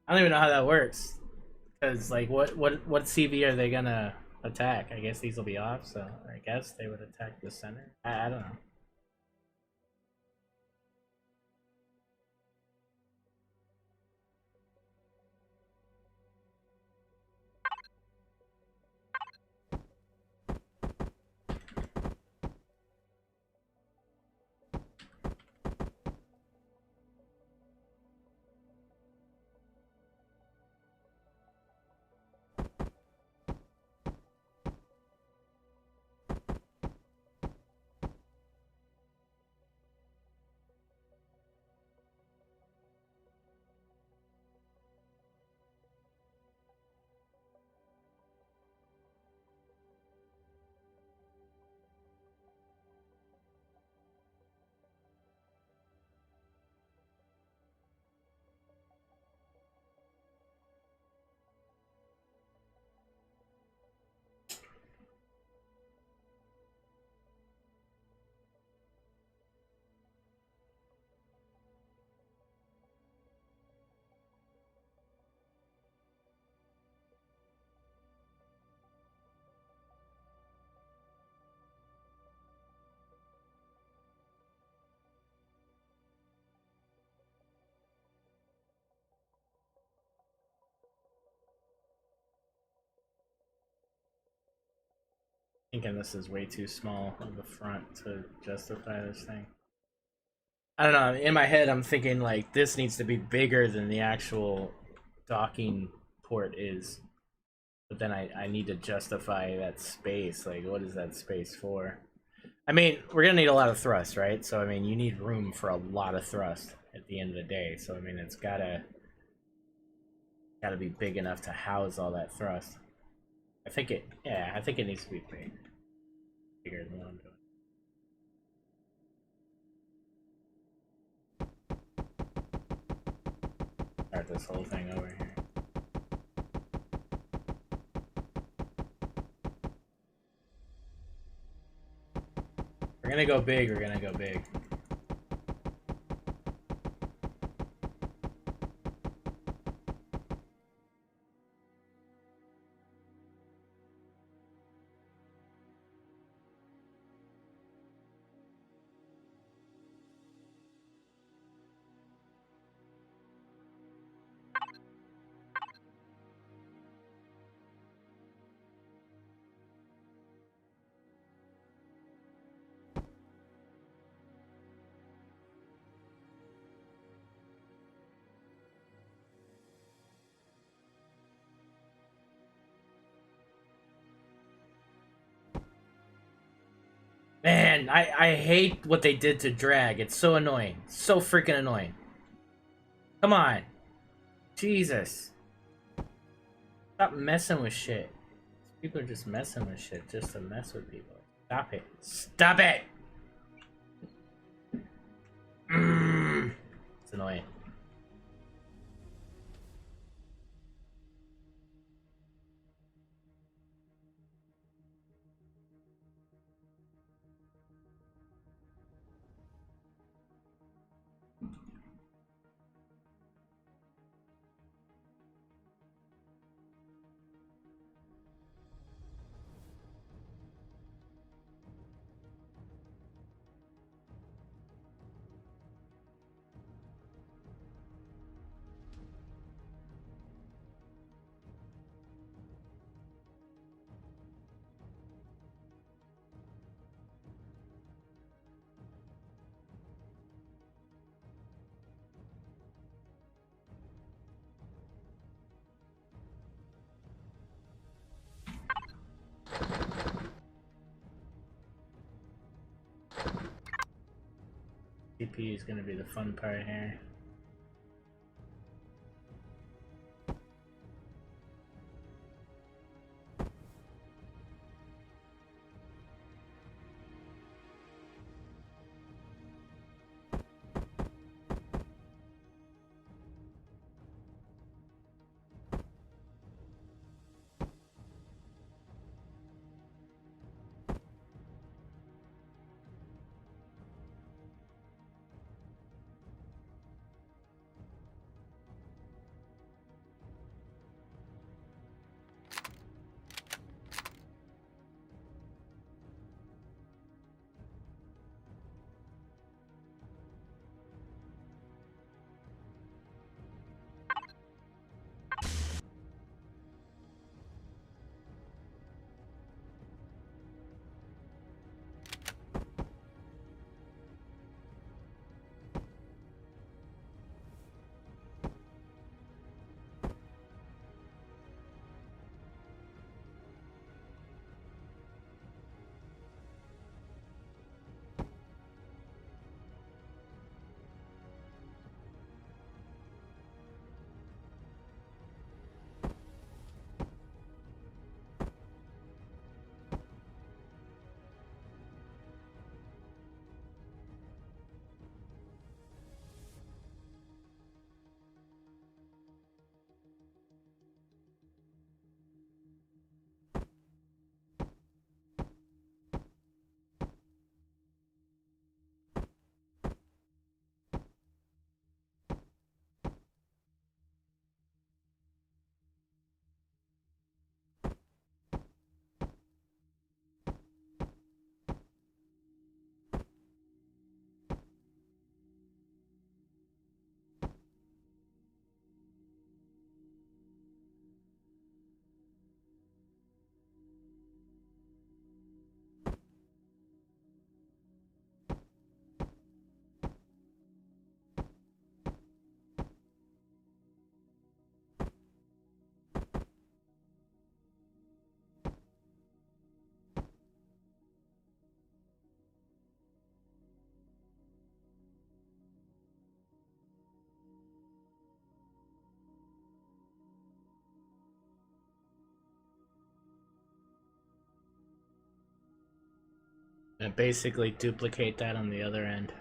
I don't even know how that works. Because like, what CV are they gonna attack? I guess these will be off, so I guess they would attack the center. I don't know. Thinking this is way too small of the front to justify this thing. I don't know. In my head, I'm thinking like this needs to be bigger than the actual docking port is. But then I need to justify that space. Like, what is that space for? I mean, we're gonna need a lot of thrust, right? So I mean, you need room for a lot of thrust at the end of the day. So I mean, it's gotta be big enough to house all that thrust. I think it needs to be bigger than what I'm doing. Start this whole thing over here. We're gonna go big, we're gonna go big. Man, I hate what they did to drag. It's so annoying. So freaking annoying. Come on. Jesus. Stop messing with shit. People are just messing with shit just to mess with people. Stop it. Stop it! It's annoying. CP is gonna be the fun part here. And basically duplicate that on the other end.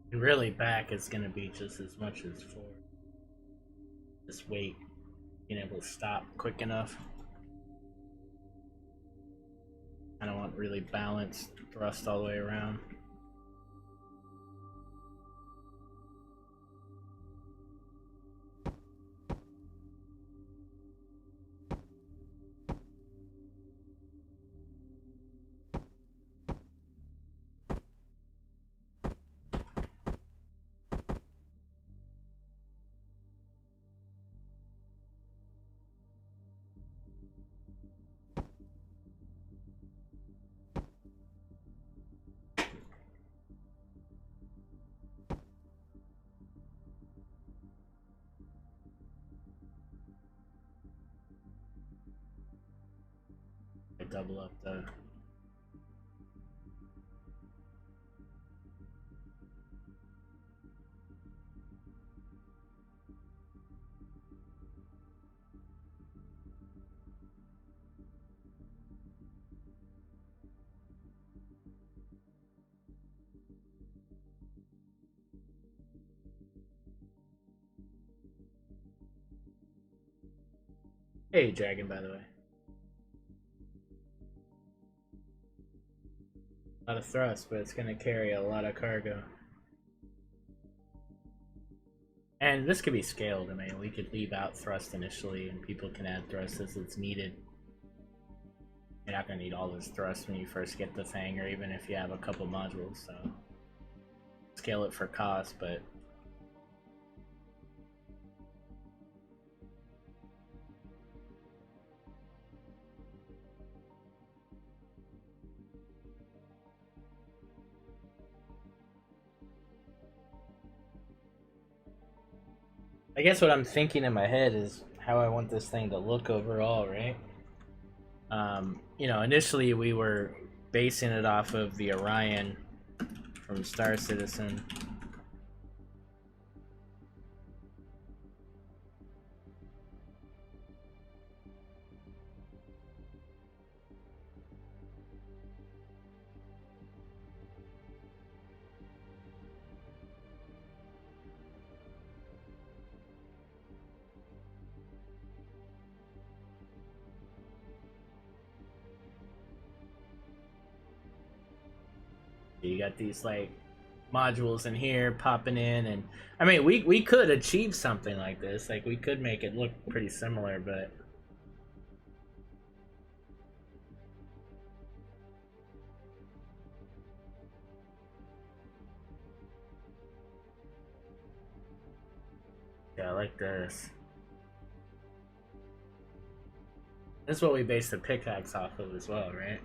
And really back is gonna be just as much as forward. Just wait, being able to stop quick enough. I don't want really balanced thrust all the way around. I double up the Hey, Dragon, by the way. A lot of thrust, but it's going to carry a lot of cargo. And this could be scaled. I mean, we could leave out thrust initially, and people can add thrust as it's needed. You're not going to need all this thrust when you first get the thing, or even if you have a couple modules, so scale it for cost, but I guess what I'm thinking in my head is how I want this thing to look overall, right? You know, initially we were basing it off of the Orion from Star Citizen. You got these like modules in here popping in, and I mean we could achieve something like this. Like we could make it look pretty similar, but yeah, I like this. This is what we base the pickaxe off of as well, right?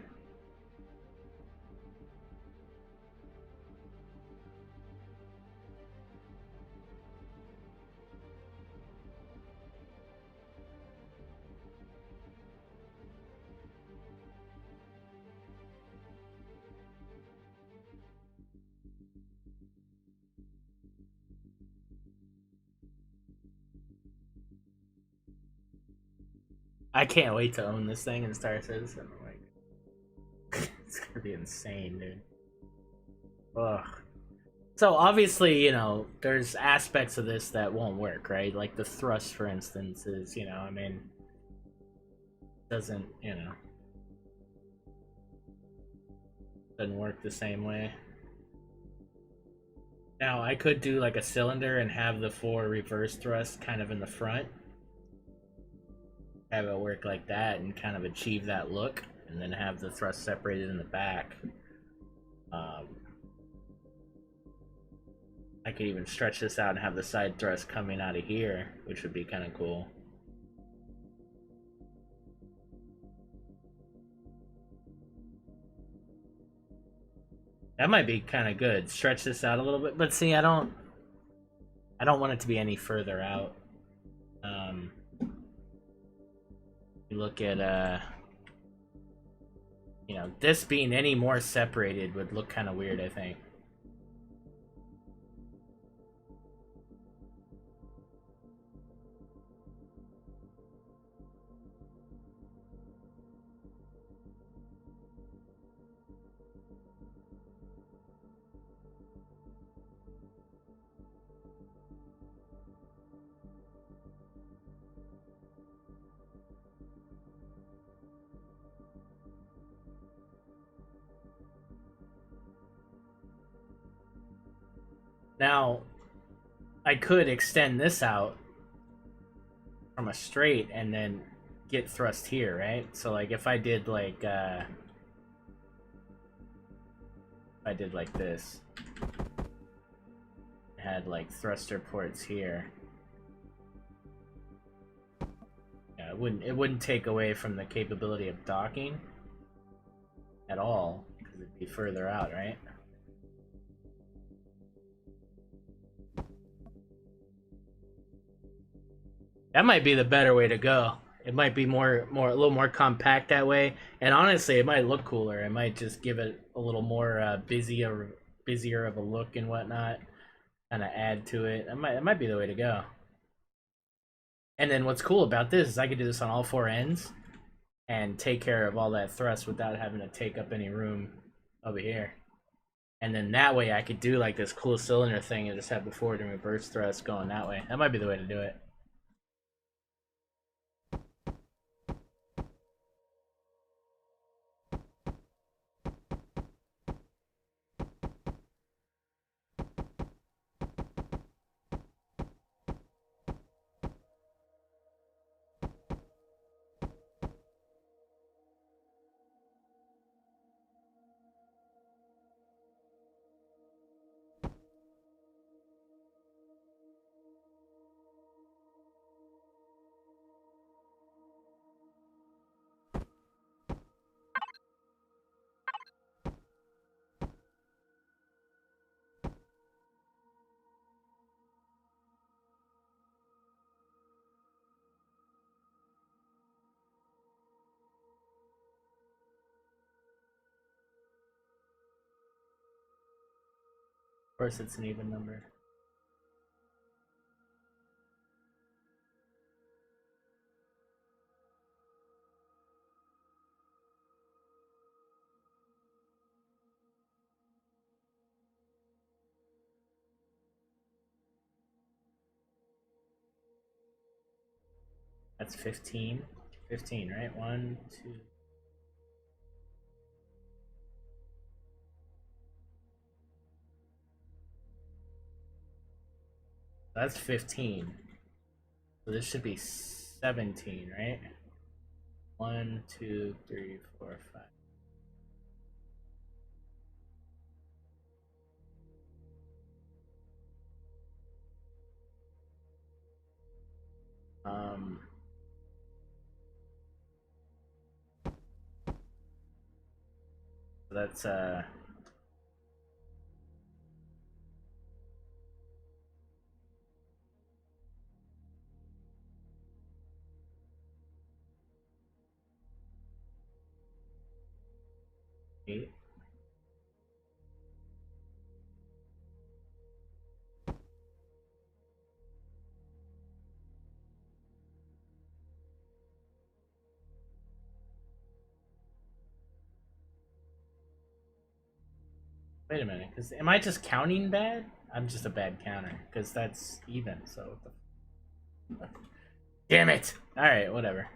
I can't wait to own this thing in Star Citizen. Like, it's gonna be insane, dude. Ugh. So obviously, you know, there's aspects of this that won't work, right? Like the thrust, for instance, is, you know, I mean, doesn't, you know, doesn't work the same way. Now I could do like a cylinder and have the 4 reverse thrusts kind of in the front. Have it work like that and kind of achieve that look, and then have the thrust separated in the back. I could even stretch this out and have the side thrust coming out of here, which would be kind of cool. That might be kind of good. Stretch this out a little bit, but see, I don't want it to be any further out. You look at you know, this being any more separated would look kind of weird, I think. Now, I could extend this out from a straight and then get thrust here, right? So like if I did like this, had like thruster ports here. Yeah, it wouldn't take away from the capability of docking at all, because it'd be further out, right? That might be the better way to go. It might be a little more compact that way, and honestly, it might look cooler. It might just give it a little more busier of a look and whatnot. Kind of add to it. It might be the way to go. And then what's cool about this is I could do this on all 4 ends and take care of all that thrust without having to take up any room over here. And then that way I could do like this cool cylinder thing and just have the forward and reverse thrust going that way. That might be the way to do it. Of course, it's an even number. That's 15. 15, right? 1, 2. That's 15. So this should be 17, right? 1, 2, 3, 4, 5. So that's 8. Wait a minute, because am I just counting bad? I'm just a bad counter, because that's even, so... Damn it! Alright, whatever.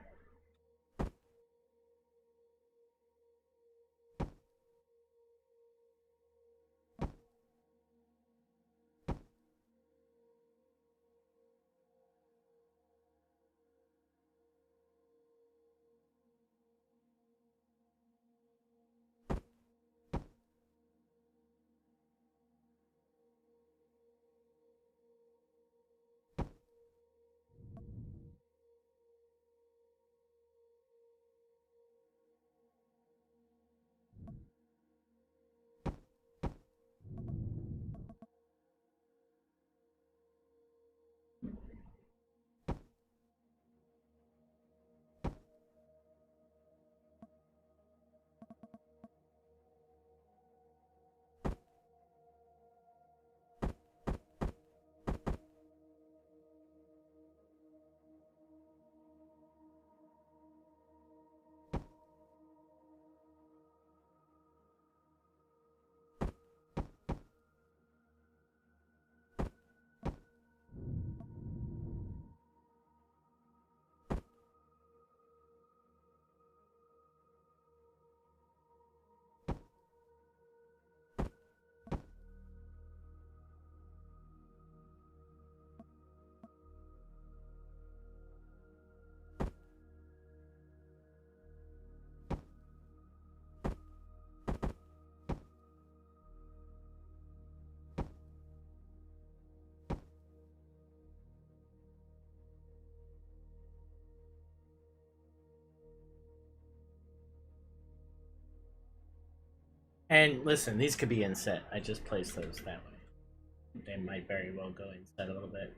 And listen, these could be inset. I just placed those that way. They might very well go inset a little bit.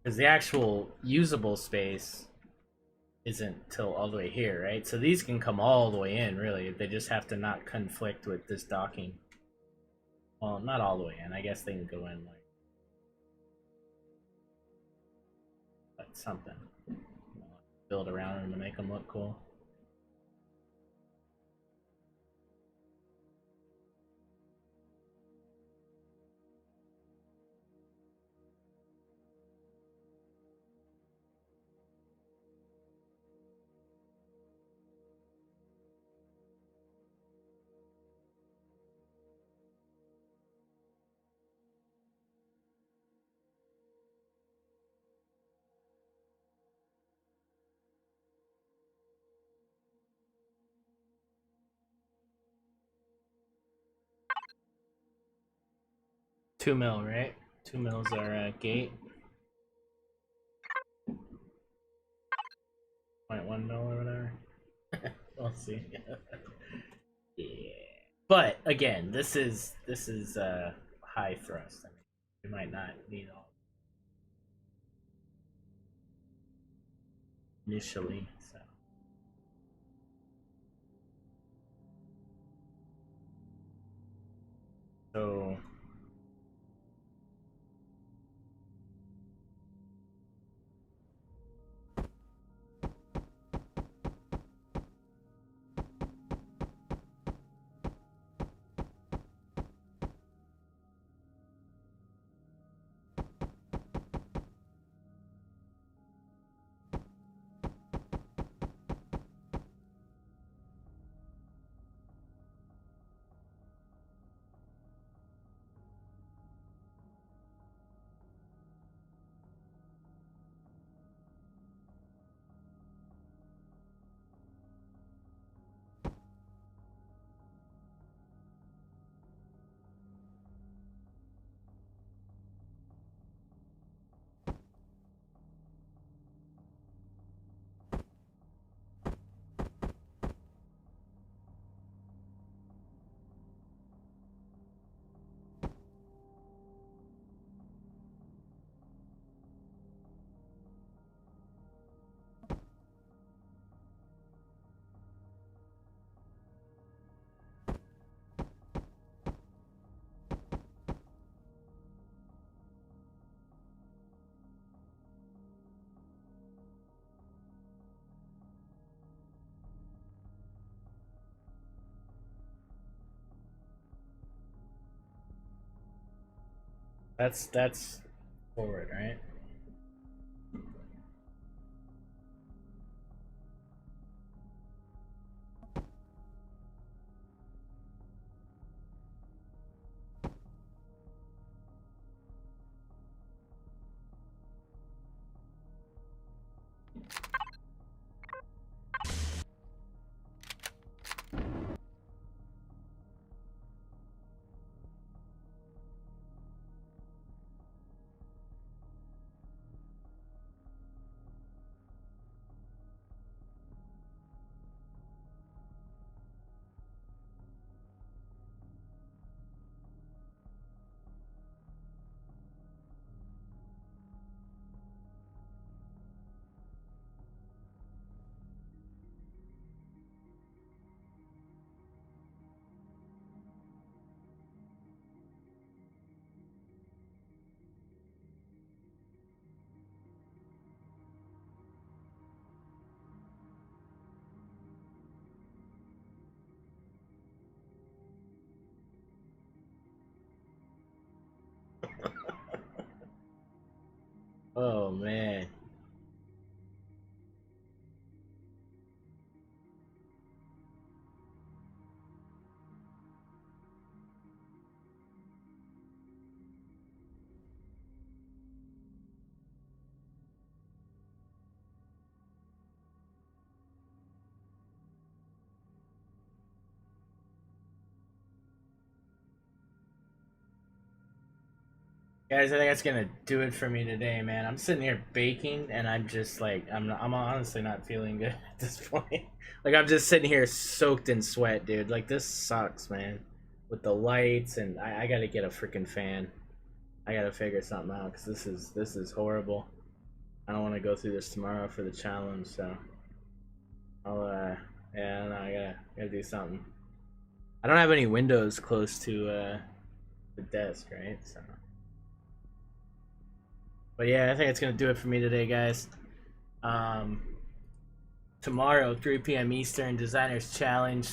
Because the actual usable space isn't till all the way here, right? So these can come all the way in, really. They just have to not conflict with this docking. Well, not all the way in. I guess they can go in like something. Build around them to make them look cool. $2 mil, right? 2 mils are gate. 0.1 mil or whatever. We'll see. Yeah. But again, this is high thrust. I mean, we might not need all initially. So that's forward, right? Oh man. Guys, I think that's gonna do it for me today, man. I'm sitting here baking, and I'm just like, I'm honestly not feeling good at this point. Like, I'm just sitting here soaked in sweat, dude. Like, this sucks, man. With the lights, and I gotta get a freaking fan. I gotta figure something out, because this is horrible. I don't want to go through this tomorrow for the challenge, so I'll yeah, no, I gotta do something. I don't have any windows close to the desk, right? So, but yeah, I think it's gonna do it for me today, guys. Tomorrow, 3 p.m. Eastern, Designers Challenge.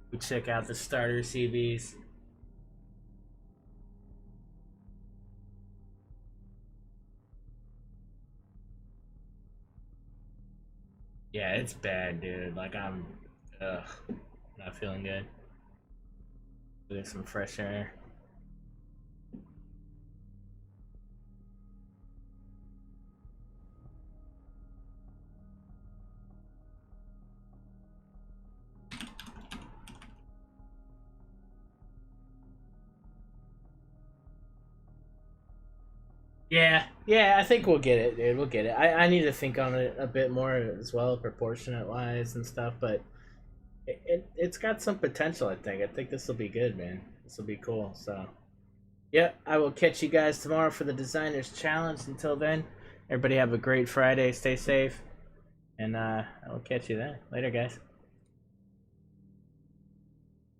We check out the starter CVs. Yeah, it's bad, dude. Like, I'm not feeling good. Getting some fresh air. Yeah, I think we'll get it, dude. We'll get it. I need to think on it a bit more as well, proportionate wise and stuff, but it's got some potential, I think. I think this will be good, man. This will be cool. So, yeah, I will catch you guys tomorrow for the Designers Challenge. Until then, everybody have a great Friday. Stay safe, and I will catch you then. Later, guys.